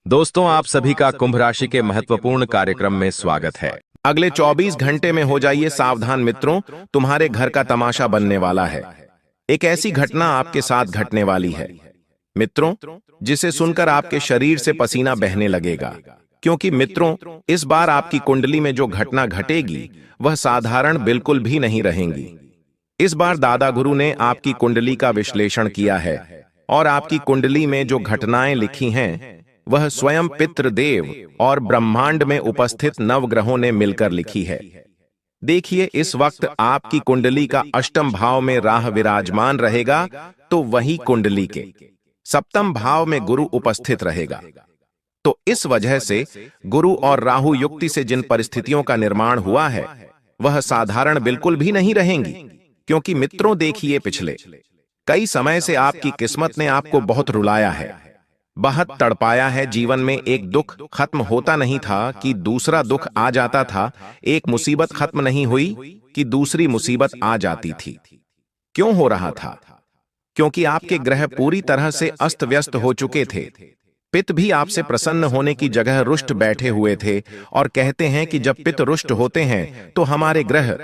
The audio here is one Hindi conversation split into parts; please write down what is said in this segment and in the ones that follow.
दोस्तों, आप सभी का कुंभ राशि के महत्वपूर्ण कार्यक्रम में स्वागत है। अगले 24 घंटे में हो जाइए सावधान मित्रों, तुम्हारे घर का तमाशा बनने वाला है। एक ऐसी घटना आपके साथ घटने वाली है मित्रों, जिसे सुनकर आपके शरीर से पसीना बहने लगेगा। क्योंकि मित्रों, इस बार आपकी कुंडली में जो घटना घटेगी वह साधारण बिल्कुल भी नहीं रहेंगी। इस बार दादा गुरु ने आपकी कुंडली का विश्लेषण किया है और आपकी कुंडली में जो घटनाएं लिखी हैं वह स्वयं पितृदेव और ब्रह्मांड में उपस्थित नवग्रहों ने मिलकर लिखी है। देखिए, इस वक्त आपकी कुंडली का अष्टम भाव में राहु विराजमान रहेगा, तो वही कुंडली के सप्तम भाव में गुरु उपस्थित रहेगा। तो इस वजह से गुरु और राहु युक्ति से जिन परिस्थितियों का निर्माण हुआ है वह साधारण बिल्कुल भी नहीं रहेंगी। क्योंकि मित्रों देखिए, पिछले कई समय से आपकी किस्मत ने आपको बहुत रुलाया है, बहुत तड़पाया है। जीवन में एक दुख खत्म होता नहीं था कि दूसरा दुख आ जाता था, एक मुसीबत खत्म नहीं हुई कि दूसरी मुसीबत आ जाती थी। क्यों हो रहा था? क्योंकि आपके ग्रह पूरी तरह से अस्त व्यस्त हो चुके थे। पित्त भी आपसे प्रसन्न होने की जगह रुष्ट बैठे हुए थे, और कहते हैं कि जब पित्त रुष्ट होते हैं तो हमारे ग्रह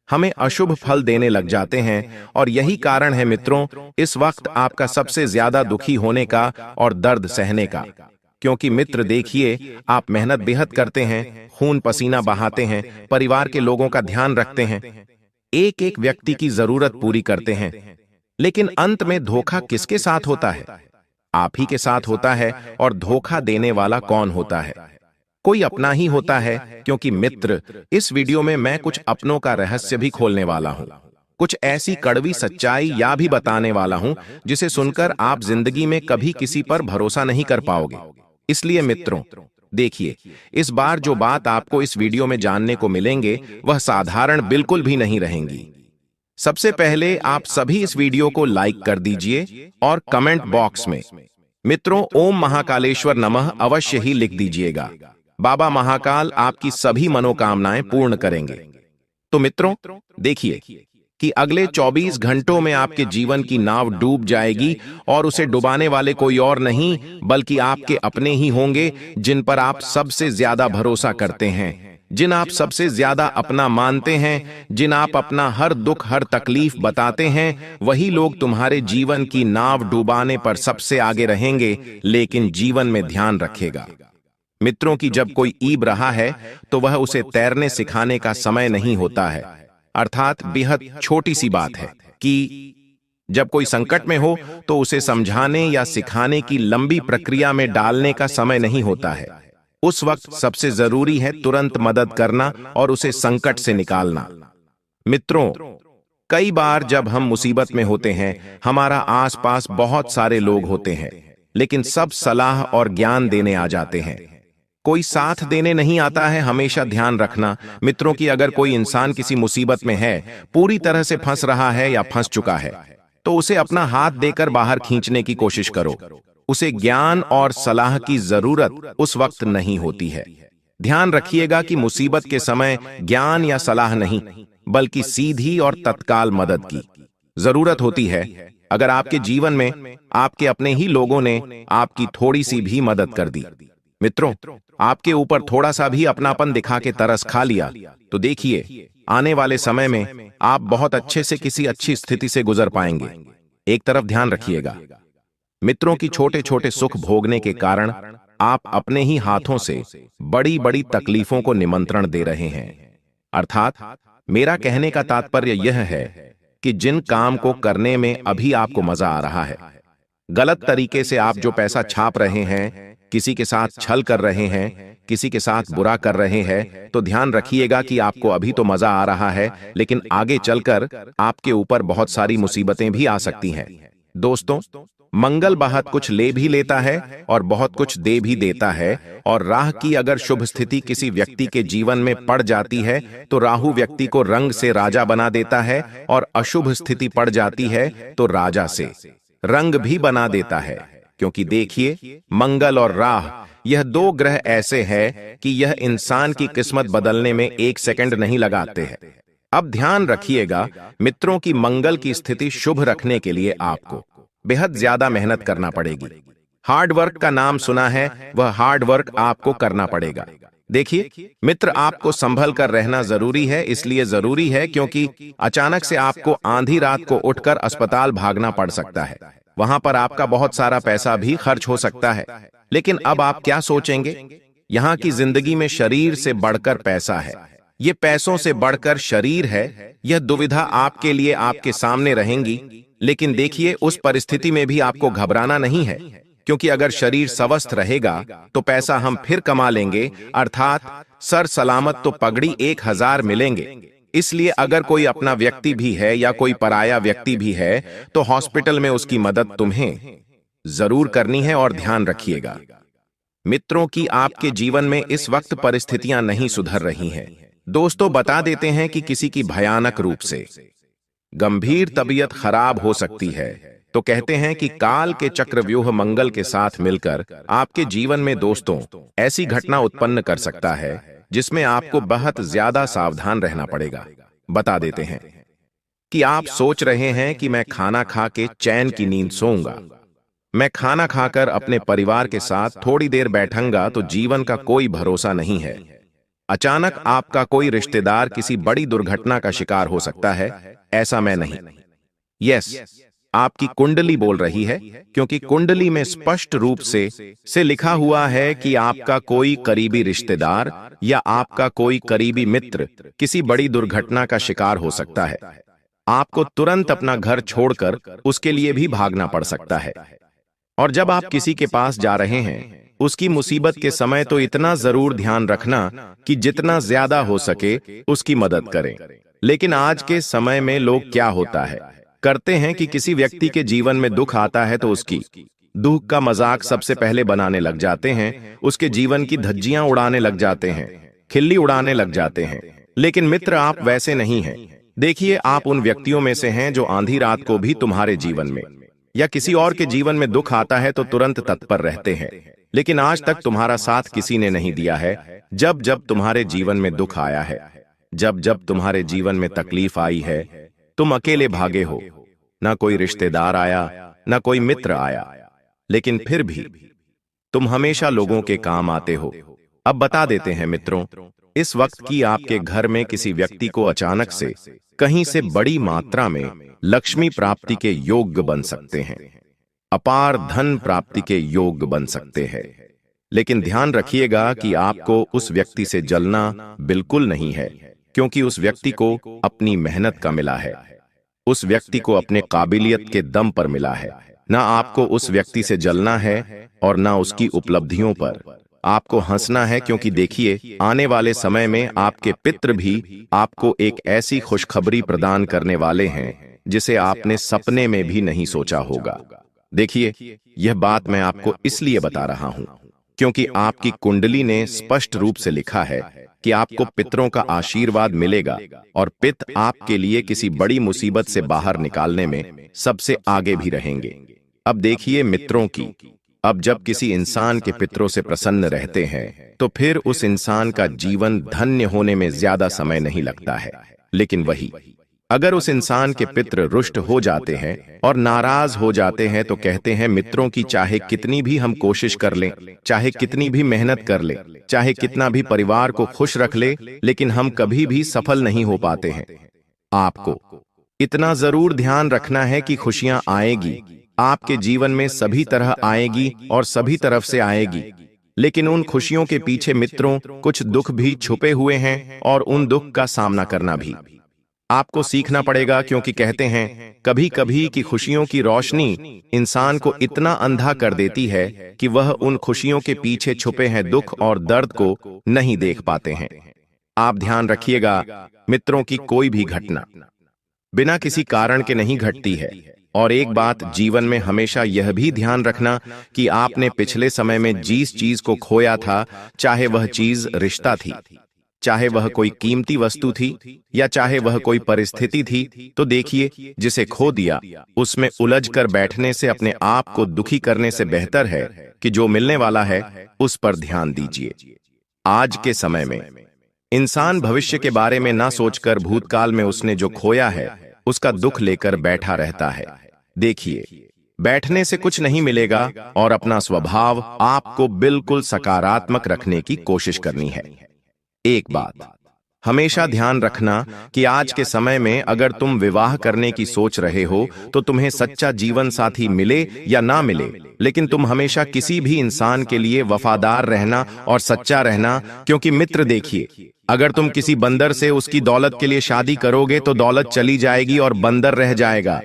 हमें अशुभ फल देने लग जाते हैं। और यही कारण है मित्रों, इस वक्त आपका सबसे ज्यादा दुखी होने का और दर्द सहने का। क्योंकि मित्र देखिए, आप मेहनत बेहद करते हैं, खून पसीना बहाते हैं, परिवार के लोगों का ध्यान रखते हैं, एक एक व्यक्ति की जरूरत पूरी करते हैं। लेकिन अंत में धोखा किसके साथ होता है? आप ही के साथ होता है। और धोखा देने वाला कौन होता है? कोई अपना ही होता है। क्योंकि मित्र, इस वीडियो में मैं कुछ अपनों का रहस्य भी खोलने वाला हूं, कुछ ऐसी कड़वी सच्चाई या भी बताने वाला हूं जिसे सुनकर आप जिंदगी में कभी किसी पर भरोसा नहीं कर पाओगे। इसलिए मित्रों देखिए, इस बार जो बात आपको इस वीडियो में जानने को मिलेंगे वह साधारण बिल्कुल भी नहीं रहेंगी। सबसे पहले आप सभी इस वीडियो को लाइक कर दीजिए और कमेंट बॉक्स में मित्रों ओम महाकालेश्वर नमः अवश्य ही लिख दीजिएगा। बाबा महाकाल आपकी सभी मनोकामनाएं पूर्ण करेंगे। तो मित्रों देखिए कि अगले 24 घंटों में आपके जीवन की नाव डूब जाएगी, और उसे डुबाने वाले कोई और नहीं बल्कि आपके अपने ही होंगे, जिन पर आप सबसे ज्यादा भरोसा करते हैं, जिन आप सबसे ज्यादा अपना मानते हैं, जिन आप अपना हर दुख हर तकलीफ बताते हैं। वही लोग तुम्हारे जीवन की नाव डुबाने पर सबसे आगे रहेंगे। लेकिन जीवन में ध्यान रखेगा मित्रों कि जब कोई ईब रहा है तो वह उसे तैरने सिखाने का समय नहीं होता है। अर्थात बेहद छोटी सी बात है कि जब कोई संकट में हो तो उसे समझाने या सिखाने की लंबी प्रक्रिया में डालने का समय नहीं होता है। उस वक्त सबसे जरूरी है तुरंत मदद करना और उसे संकट से निकालना। मित्रों, कई बार जब हम मुसीबत में होते हैं, हमारा आसपास बहुत सारे लोग होते हैं, लेकिन सब सलाह और ज्ञान देने आ जाते हैं, कोई साथ देने नहीं आता है। हमेशा ध्यान रखना मित्रों कि अगर कोई इंसान किसी मुसीबत में है, पूरी तरह से फंस रहा है या फंस चुका है, तो उसे अपना हाथ देकर बाहर खींचने की कोशिश करो। उसे ज्ञान और सलाह की जरूरत उस वक्त नहीं होती है। ध्यान रखिएगा कि मुसीबत के समय ज्ञान या सलाह नहीं बल्कि सीधी और तत्काल मदद की जरूरत होती है। अगर आपके जीवन में आपके अपने ही लोगों ने आपकी थोड़ी सी भी मदद कर दी, मित्रों आपके ऊपर थोड़ा सा भी अपनापन दिखा के तरस खा लिया, तो देखिए आने वाले समय में आप बहुत अच्छे से किसी अच्छी स्थिति से गुजर पाएंगे। एक तरफ ध्यान रखिएगा मित्रों की छोटे छोटे सुख भोगने के कारण आप अपने ही हाथों से बड़ी बड़ी तकलीफों को निमंत्रण दे रहे हैं। अर्थात मेरा कहने का तात्पर्य यह है कि जिन काम को करने में अभी आपको मजा आ रहा है, गलत तरीके से आप जो पैसा छाप रहे हैं, किसी के साथ छल कर रहे हैं, किसी के साथ बुरा कर रहे हैं, तो ध्यान रखिएगा कि आपको अभी तो मजा आ रहा है, लेकिन आगे चलकर आपके ऊपर बहुत सारी मुसीबतें भी आ सकती हैं। दोस्तों, मंगल बहुत कुछ ले भी लेता है और बहुत कुछ दे भी देता है। और राह की अगर शुभ स्थिति किसी व्यक्ति के जीवन में पड़ जाती है तो राहु व्यक्ति को रंग से राजा बना देता है, और अशुभ स्थिति पड़ जाती है तो राजा से रंग भी बना देता है। क्योंकि देखिए, मंगल और राह यह दो ग्रह ऐसे हैं कि यह इंसान की किस्मत बदलने में एक सेकंड नहीं लगाते हैं। अब ध्यान रखिएगा मित्रों की मंगल की स्थिति शुभ रखने के लिए आपको बेहद ज्यादा मेहनत करना पड़ेगी। हार्ड वर्क का नाम सुना है, वह हार्ड वर्क आपको करना पड़ेगा। देखिए मित्र, आपको संभल कर रहना जरूरी है, इसलिए जरूरी है क्योंकि अचानक से आपको आधी रात को उठकर अस्पताल भागना पड़ सकता है। वहां पर आपका बहुत सारा पैसा भी खर्च हो सकता है। लेकिन अब आप क्या सोचेंगे? यहाँ की जिंदगी में शरीर से बढ़कर पैसा है, ये पैसों से बढ़कर शरीर है। यह दुविधा आपके लिए आपके सामने रहेंगी, लेकिन देखिए उस परिस्थिति में भी आपको घबराना नहीं है, क्योंकि अगर शरीर स्वस्थ रहेगा तो पैसा हम फिर कमा लेंगे, अर्थात सर सलामत तो पगड़ी 1000 मिलेंगे। इसलिए अगर कोई अपना व्यक्ति भी है या कोई पराया व्यक्ति भी है तो हॉस्पिटल में उसकी मदद तुम्हें जरूर करनी है। और ध्यान रखिएगा मित्रों कि आपके जीवन में इस वक्त परिस्थितियां नहीं सुधर रही हैं। दोस्तों बता देते हैं कि किसी की भयानक रूप से गंभीर तबीयत खराब हो सकती है, तो कहते हैं कि काल के चक्रव्यूह मंगल के साथ मिलकर आपके जीवन में दोस्तों ऐसी घटना उत्पन्न कर सकता है जिसमें आपको बहुत ज्यादा सावधान रहना पड़ेगा। बता देते हैं कि आप सोच रहे हैं कि मैं खाना खा के चैन की नींद सोऊंगा, मैं खाना खाकर अपने परिवार के साथ थोड़ी देर बैठूंगा, तो जीवन का कोई भरोसा नहीं है। अचानक आपका कोई रिश्तेदार किसी बड़ी दुर्घटना का शिकार हो सकता है। ऐसा मैं नहीं। यस, आपकी कुंडली बोल रही है, क्योंकि कुंडली में स्पष्ट रूप से लिखा हुआ है कि आपका कोई करीबी रिश्तेदार या आपका कोई करीबी मित्र किसी बड़ी दुर्घटना का शिकार हो सकता है। आपको तुरंत अपना घर छोड़कर उसके लिए भी भागना पड़ सकता है। और जब आप किसी के पास जा रहे हैं उसकी मुसीबत के समय तो इतना जरूर ध्यान रखना कि जितना ज्यादा हो सके उसकी मदद करें। लेकिन आज के समय में लोग क्या होता है करते हैं कि किसी व्यक्ति के जीवन में दुख आता है तो उसकी दुख का मजाक सबसे पहले बनाने लग जाते हैं, उसके जीवन की धज्जियां उड़ाने लग जाते हैं, खिल्ली उड़ाने लग जाते हैं। लेकिन मित्र आप वैसे नहीं हैं। देखिए आप उन व्यक्तियों में से हैं जो आधी रात को भी तुम्हारे जीवन में या किसी और के जीवन में दुख आता है तो तुरंत तत्पर रहते हैं। लेकिन आज तक तुम्हारा साथ किसी ने नहीं दिया है। जब जब तुम्हारे जीवन में दुख आया है, जब जब तुम्हारे जीवन में तकलीफ आई है, तुम अकेले भागे हो। ना कोई रिश्तेदार आया, ना कोई मित्र आया, लेकिन फिर भी तुम हमेशा लोगों के काम आते हो। अब बता देते हैं मित्रों, इस वक्त की आपके घर में किसी व्यक्ति को अचानक से कहीं से बड़ी मात्रा में लक्ष्मी प्राप्ति के योग बन सकते हैं, अपार धन प्राप्ति के योग बन सकते हैं। लेकिन ध्यान रखिएगा कि आपको उस व्यक्ति से जलना बिल्कुल नहीं है, क्योंकि उस व्यक्ति को अपनी मेहनत का मिला है, उस व्यक्ति को अपने काबिलियत के दम पर मिला है। ना आपको उस व्यक्ति से जलना है और ना उसकी उपलब्धियों पर आपको हंसना है, क्योंकि देखिए आने वाले समय में आपके पितृ भी आपको एक ऐसी खुशखबरी प्रदान करने वाले हैं जिसे आपने सपने में भी नहीं सोचा होगा। देखिए यह बात मैं आपको इसलिए बता रहा हूं क्योंकि आपकी कुंडली ने स्पष्ट रूप से लिखा है कि आपको पितरों का आशीर्वाद मिलेगा और पित आपके लिए किसी बड़ी मुसीबत से बाहर निकालने में सबसे आगे भी रहेंगे। अब देखिए मित्रों की, अब जब किसी इंसान के पितरों से प्रसन्न रहते हैं तो फिर उस इंसान का जीवन धन्य होने में ज्यादा समय नहीं लगता है। लेकिन वही अगर उस इंसान के पितृ रुष्ट हो जाते हैं और नाराज हो जाते हैं तो कहते हैं मित्रों की चाहे कितनी भी हम कोशिश कर लें, चाहे कितनी भी मेहनत कर लें, चाहे कितना भी परिवार को खुश रख ले, लेकिन हम कभी भी सफल नहीं हो पाते हैं। आपको इतना जरूर ध्यान रखना है कि खुशियां आएगी, आपके जीवन में सभी तरह आएगी और सभी तरफ से आएगी, लेकिन उन खुशियों के पीछे मित्रों कुछ दुख भी छुपे हुए हैं और उन दुख का सामना करना भी आपको सीखना पड़ेगा, क्योंकि कहते हैं कभी कभी कि खुशियों की रोशनी इंसान को इतना अंधा कर देती है कि वह उन खुशियों के पीछे छुपे हैं दुख और दर्द को नहीं देख पाते हैं। आप ध्यान रखिएगा मित्रों की कोई भी घटना बिना किसी कारण के नहीं घटती है। और एक बात जीवन में हमेशा यह भी ध्यान रखना कि आपने पिछले समय में जिस चीज को खोया था, चाहे वह चीज रिश्ता थी, चाहे वह कोई कीमती वस्तु थी या चाहे वह कोई परिस्थिति थी, तो देखिए जिसे खो दिया उसमें उलझकर बैठने से अपने आप को दुखी करने से बेहतर है कि जो मिलने वाला है उस पर ध्यान दीजिए। आज के समय में इंसान भविष्य के बारे में ना सोचकर भूतकाल में उसने जो खोया है उसका दुख लेकर बैठा रहता है। देखिए बैठने से कुछ नहीं मिलेगा और अपना स्वभाव आपको बिल्कुल सकारात्मक रखने की कोशिश करनी है। एक बात हमेशा ध्यान रखना कि आज के समय में अगर तुम विवाह करने की सोच रहे हो तो तुम्हें सच्चा जीवन साथी मिले या ना मिले, लेकिन तुम हमेशा किसी भी इंसान के लिए वफादार रहना और सच्चा रहना, क्योंकि मित्र देखिए, अगर तुम किसी बंदर से उसकी दौलत के लिए शादी करोगे तो दौलत चली जाएगी और बंदर रह जाएगा।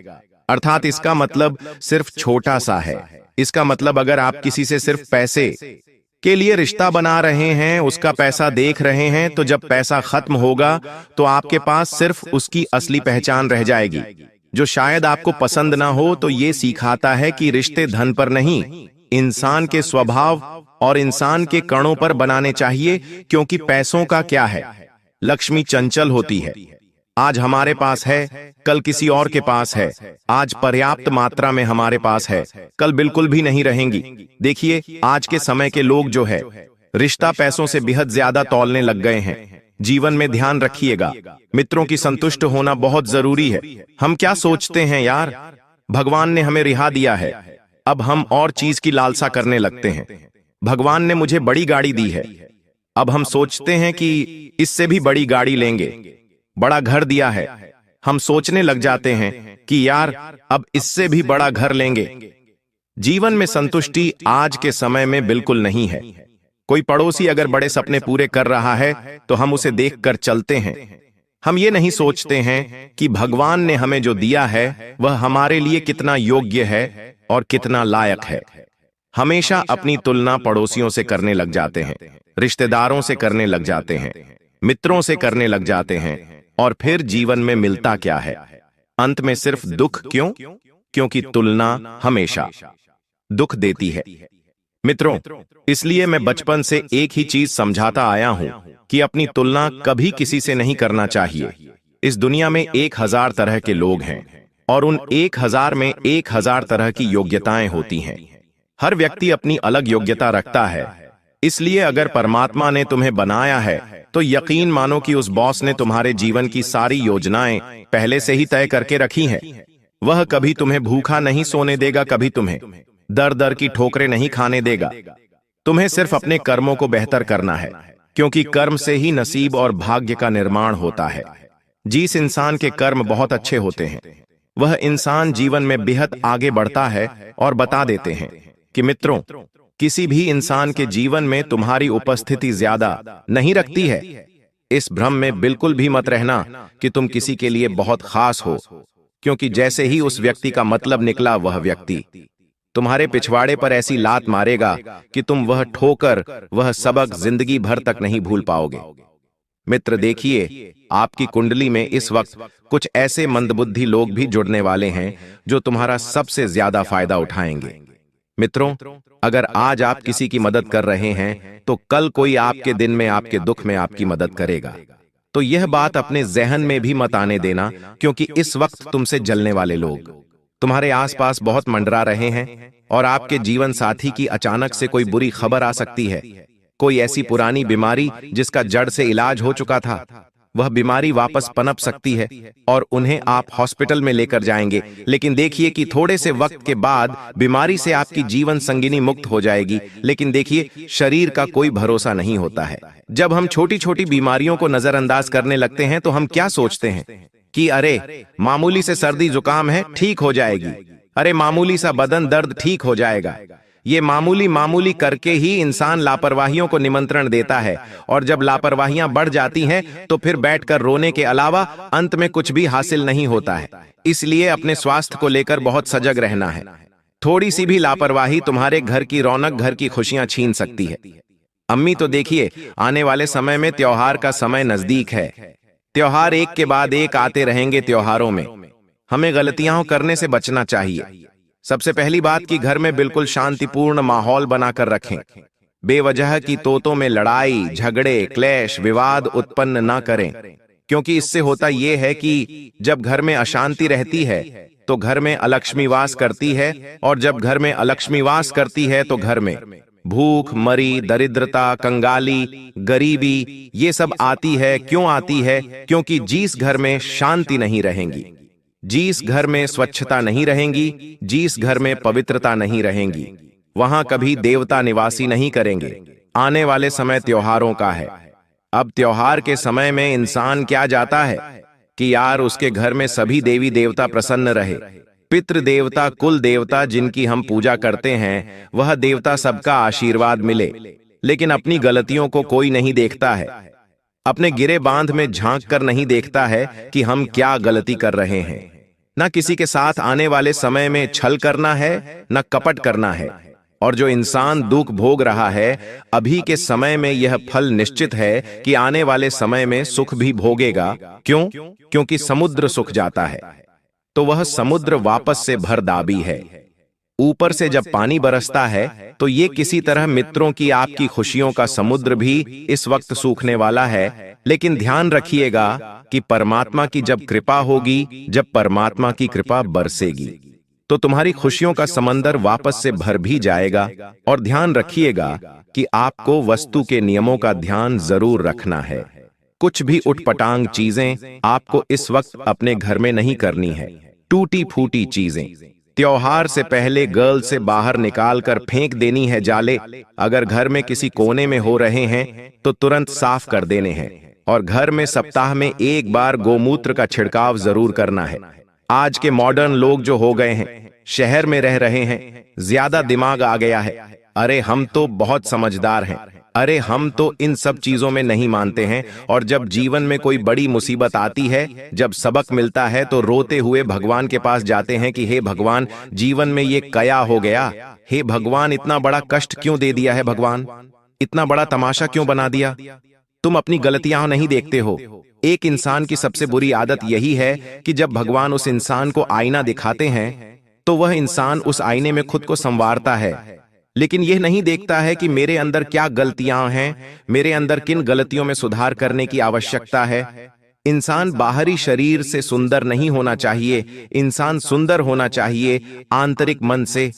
अर्थात इसका मतलब सिर्फ छोटा सा है। इसका मतलब अगर आप किसी से सिर्फ पैसे के लिए रिश्ता बना रहे हैं, उसका पैसा देख रहे हैं, तो जब पैसा खत्म होगा तो आपके पास सिर्फ उसकी असली पहचान रह जाएगी, जो शायद आपको पसंद ना हो। तो ये सिखाता है कि रिश्ते धन पर नहीं, इंसान के स्वभाव और इंसान के कणों पर बनाने चाहिए, क्योंकि पैसों का क्या है, लक्ष्मी चंचल होती है। आज हमारे पास है, कल किसी और के पास है। आज पर्याप्त मात्रा में हमारे पास है, कल बिल्कुल भी नहीं रहेंगी। देखिए, आज के समय के लोग जो है रिश्ता पैसों से बेहद ज्यादा तौलने लग गए हैं। जीवन में ध्यान रखिएगा, मित्रों की संतुष्ट होना बहुत जरूरी है। हम क्या सोचते हैं यार, भगवान ने हमें रिहा दिया है, अब हम और चीज की लालसा करने लगते हैं। भगवान ने मुझे बड़ी गाड़ी दी है, अब हम सोचते हैं कि इससे भी बड़ी गाड़ी लेंगे। बड़ा घर दिया है, हम सोचने लग जाते हैं कि यार अब इससे भी बड़ा घर लेंगे। जीवन में संतुष्टि आज के समय में बिल्कुल नहीं है। कोई पड़ोसी अगर बड़े सपने पूरे कर रहा है तो हम उसे देखकर चलते हैं। हम ये नहीं सोचते हैं कि भगवान ने हमें जो दिया है वह हमारे लिए कितना योग्य है और कितना लायक है। हमेशा अपनी तुलना पड़ोसियों से करने लग जाते हैं, रिश्तेदारों से करने लग जाते हैं, मित्रों से करने लग जाते हैं, और फिर जीवन में मिलता क्या है? अंत में सिर्फ दुख। क्यों? क्योंकि तुलना हमेशा दुख देती है। मित्रों, इसलिए मैं बचपन से एक ही चीज समझाता आया हूं कि अपनी तुलना कभी किसी से नहीं करना चाहिए। इस दुनिया में 1000 तरह के लोग हैं और उन 1000 में 1000 तरह की योग्यताएं होती हैं। हर व्यक्ति अपनी अलग योग्यता रखता है। इसलिए अगर परमात्मा ने तुम्हें बनाया है तो यकीन मानो कि उस बॉस ने तुम्हारे जीवन की सारी योजनाएं पहले से ही तय करके रखी हैं। वह कभी तुम्हें भूखा नहीं सोने देगा, कभी तुम्हें दर दर की ठोकरें नहीं खाने देगा। तुम्हें सिर्फ अपने कर्मों को बेहतर करना है, क्योंकि कर्म से ही नसीब और भाग्य का निर्माण होता है। जिस इंसान के कर्म बहुत अच्छे होते हैं वह इंसान जीवन में बेहद आगे बढ़ता है और बता देते हैं कि मित्रों, किसी भी इंसान के जीवन में तुम्हारी उपस्थिति ज्यादा नहीं रखती है। इस भ्रम में बिल्कुल भी मत रहना कि तुम किसी के लिए बहुत खास हो, क्योंकि जैसे ही उस व्यक्ति का मतलब निकला वह व्यक्ति तुम्हारे पिछवाड़े पर ऐसी लात मारेगा कि तुम वह ठोकर, वह सबक जिंदगी भर तक नहीं भूल पाओगे। मित्र देखिए, आपकी कुंडली में इस वक्त कुछ ऐसे मंदबुद्धि लोग भी जुड़ने वाले हैं जो तुम्हारा सबसे ज्यादा फायदा उठाएंगे। मित्रों, अगर आज आप किसी की मदद कर रहे हैं तो कल कोई आपके दिन में, आपके दुख में आपकी मदद करेगा। तो यह बात अपने जहन में भी मत आने देना, क्योंकि इस वक्त तुमसे जलने वाले लोग तुम्हारे आसपास बहुत मंडरा रहे हैं और आपके जीवन साथी की अचानक से कोई बुरी खबर आ सकती है। कोई ऐसी पुरानी बीमारी जिसका जड़ से इलाज हो चुका था, वह बीमारी वापस पनप सकती है और उन्हें आप हॉस्पिटल में लेकर जाएंगे। लेकिन देखिए कि थोड़े से वक्त के बाद बीमारी से आपकी जीवन संगिनी मुक्त हो जाएगी। लेकिन देखिए, शरीर का कोई भरोसा नहीं होता है। जब हम छोटी छोटी बीमारियों को नजरअंदाज करने लगते हैं तो हम क्या सोचते हैं कि अरे मामूली से सर्दी जुकाम है, ठीक हो जाएगी। अरे मामूली सा बदन दर्द, ठीक हो जाएगा। ये मामूली मामूली करके ही इंसान लापरवाहियों को निमंत्रण देता है, और जब लापरवाहियां बढ़ जाती हैं तो फिर बैठकर रोने के अलावा अंत में कुछ भी हासिल नहीं होता है। इसलिए अपने स्वास्थ्य को लेकर बहुत सजग रहना है। थोड़ी सी भी लापरवाही तुम्हारे घर की रौनक, घर की खुशियां छीन सकती है। अम्मी, तो देखिए, आने वाले समय में त्योहार का समय नजदीक है। त्योहार एक के बाद एक आते रहेंगे। त्योहारों में हमें गलतियां करने से बचना चाहिए। सबसे पहली बात कि घर में बिल्कुल शांतिपूर्ण माहौल बनाकर रखें। बेवजह की तोतों में लड़ाई, झगड़े, क्लेश, विवाद उत्पन्न ना करें, क्योंकि इससे होता यह है कि जब घर में अशांति रहती है तो घर में अलक्ष्मी वास करती है, और जब घर में अलक्ष्मी वास करती है तो घर में भूख, मरी, दरिद्रता, कंगाली, गरीबी, ये सब आती है। क्यों आती है? क्योंकि जिस घर में शांति नहीं रहेंगी, जिस घर में स्वच्छता नहीं रहेंगी, जिस घर में पवित्रता नहीं रहेंगी, वहां कभी देवता निवासी नहीं करेंगे। आने वाले समय त्योहारों का है। अब त्योहार के समय में इंसान क्या जाता है कि यार उसके घर में सभी देवी देवता प्रसन्न रहे। पितृ देवता, कुल देवता जिनकी हम पूजा करते हैं, वह देवता सबका आशीर्वाद मिले। लेकिन अपनी गलतियों को कोई नहीं देखता है। अपने गिरे बांध में झांक कर नहीं देखता है कि हम क्या गलती कर रहे हैं। न किसी के साथ आने वाले समय में छल करना है, न कपट करना है। और जो इंसान दुख भोग रहा है, अभी के समय में यह फल निश्चित है कि आने वाले समय में सुख भी भोगेगा। क्यों? क्योंकि समुद्र सूख जाता है तो वह समुद्र वापस से भर दाबी है। ऊपर से जब पानी बरसता है तो ये किसी तरह मित्रों की, आपकी खुशियों का समुद्र भी इस वक्त सूखने वाला है। लेकिन ध्यान रखिएगा कि परमात्मा की जब कृपा होगी, जब परमात्मा की कृपा बरसेगी, तो तुम्हारी खुशियों का समंदर वापस से भर भी जाएगा। और ध्यान रखिएगा कि आपको वस्तु के नियमों का ध्यान जरूर रखना है। कुछ भी उटपटांग चीजें आपको इस वक्त अपने घर में नहीं करनी है। टूटी फूटी चीजें त्योहार से पहले गर्ल से बाहर निकाल कर फेंक देनी है जाले। अगर घर में किसी कोने में हो रहे हैं तो तुरंत साफ कर देने हैं। और घर में सप्ताह में एक बार गोमूत्र का छिड़काव जरूर करना है। आज के मॉडर्न लोग जो हो गए हैं, शहर में रह रहे हैं, ज्यादा दिमाग आ गया है। अरे हम तो बहुत समझदार हैं, अरे हम तो इन सब चीजों में नहीं मानते हैं। और जब जीवन में कोई बड़ी मुसीबत आती है, जब सबक मिलता है, तो रोते हुए भगवान के पास जाते हैं कि हे भगवान, जीवन में ये क्या हो गया। हे भगवान, इतना बड़ा कष्ट क्यों दे दिया है भगवान, इतना बड़ा तमाशा क्यों बना दिया। तुम अपनी गलतियां नहीं देखते हो। एक इंसान की सबसे बुरी आदत यही है कि जब भगवान उस इंसान को आईना दिखाते हैं तो वह इंसान उस आईने में खुद को संवारता है, लेकिन यह नहीं देखता है कि मेरे अंदर क्या गलतियां हैं, मेरे अंदर किन गलतियों में सुधार करने की आवश्यकता है। इंसान बाहरी शरीर से सुंदर नहीं होना चाहिए, इंसान सुंदर होना चाहिए आंतरिक मन से।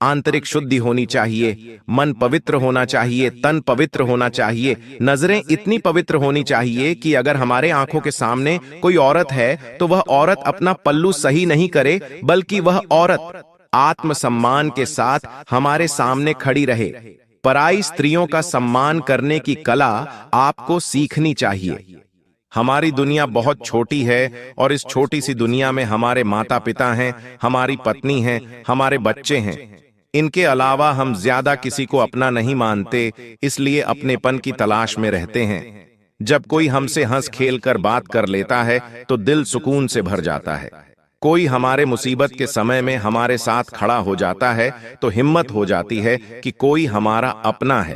आंतरिक शुद्धि होनी चाहिए, मन पवित्र होना चाहिए, तन पवित्र होना चाहिए, नजरें इतनी पवित्र होनी चाहिए कि अगर हमारे आंखों के सामने कोई औरत है तो वह औरत अपना पल्लू सही नहीं करे, बल्कि वह औरत आत्मसम्मान के साथ हमारे सामने खड़ी रहे। पराई स्त्रियों का सम्मान करने की कला आपको सीखनी चाहिए। हमारी दुनिया बहुत छोटी है और इस छोटी सी दुनिया में हमारे माता पिता हैं, हमारी पत्नी है, हमारे बच्चे हैं। इनके अलावा हम ज्यादा किसी को अपना नहीं मानते, इसलिए अपनेपन की तलाश में रहते हैं। जब कोई हमसे हंस खेल कर बात कर लेता है तो दिल सुकून से भर जाता है। कोई हमारे मुसीबत के समय में हमारे साथ खड़ा हो जाता है तो हिम्मत हो जाती है कि कोई हमारा अपना है।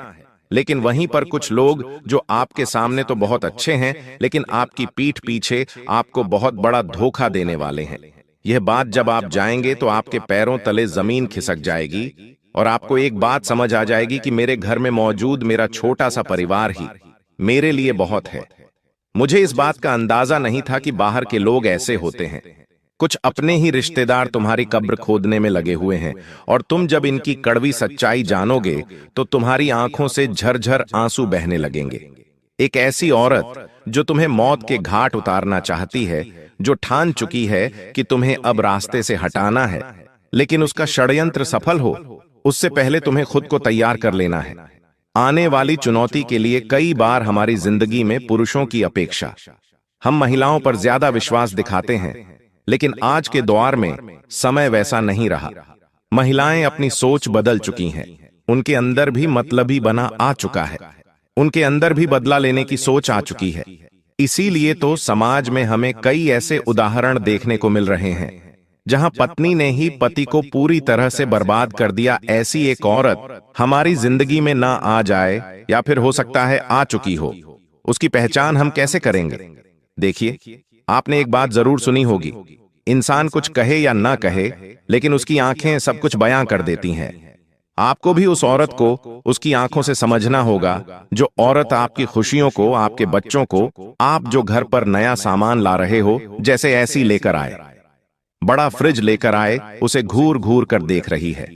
लेकिन वहीं पर कुछ लोग जो आपके सामने तो बहुत अच्छे हैं, लेकिन आपकी पीठ पीछे आपको बहुत बड़ा धोखा देने वाले हैं। यह बात जब आप जाएंगे तो आपके पैरों तले जमीन खिसक जाएगी और आपको एक बात समझ आ जाएगी कि मेरे घर में मौजूद मेरा छोटा सा परिवार ही मेरे लिए बहुत है। मुझे इस बात का अंदाजा नहीं था कि बाहर के लोग ऐसे होते हैं। कुछ अपने ही रिश्तेदार तुम्हारी कब्र खोदने में लगे हुए हैं और तुम जब इनकी कड़वी सच्चाई जानोगे तो तुम्हारी आंखों से झरझर आंसू बहने लगेंगे। एक ऐसी औरत जो तुम्हें मौत के घाट उतारना चाहती है, जो ठान चुकी है कि तुम्हें अब रास्ते से हटाना है, लेकिन उसका षड्यंत्र सफल हो उससे पहले तुम्हें खुद को तैयार कर लेना है। आने वाली चुनौती के लिए कई बार हमारी जिंदगी में पुरुषों की अपेक्षा हम महिलाओं पर ज्यादा विश्वास दिखाते हैं, लेकिन आज के दौर में समय वैसा नहीं रहा। महिलाएं अपनी सोच बदल चुकी हैं, उनके अंदर भी मतलबी बना आ चुका है, उनके अंदर भी बदला लेने की सोच आ चुकी है। इसीलिए तो समाज में हमें कई ऐसे उदाहरण देखने को मिल रहे हैं जहां पत्नी ने ही पति को पूरी तरह से बर्बाद कर दिया। ऐसी एक औरत हमारी जिंदगी में ना आ जाए, या फिर हो सकता है आ चुकी हो, उसकी पहचान हम कैसे करेंगे? देखिए, आपने एक बात जरूर सुनी होगी, इंसान कुछ कहे या ना कहे, लेकिन उसकी आंखें सब कुछ बयां कर देती हैं। आपको भी उस औरत को उसकी आंखों से समझना होगा, जो औरत आपकी खुशियों को, आपके बच्चों को, आप जो घर पर नया सामान ला रहे हो, जैसे ऐसी लेकर आए, बड़ा फ्रिज लेकर आए, उसे घूर घूर कर देख रही है।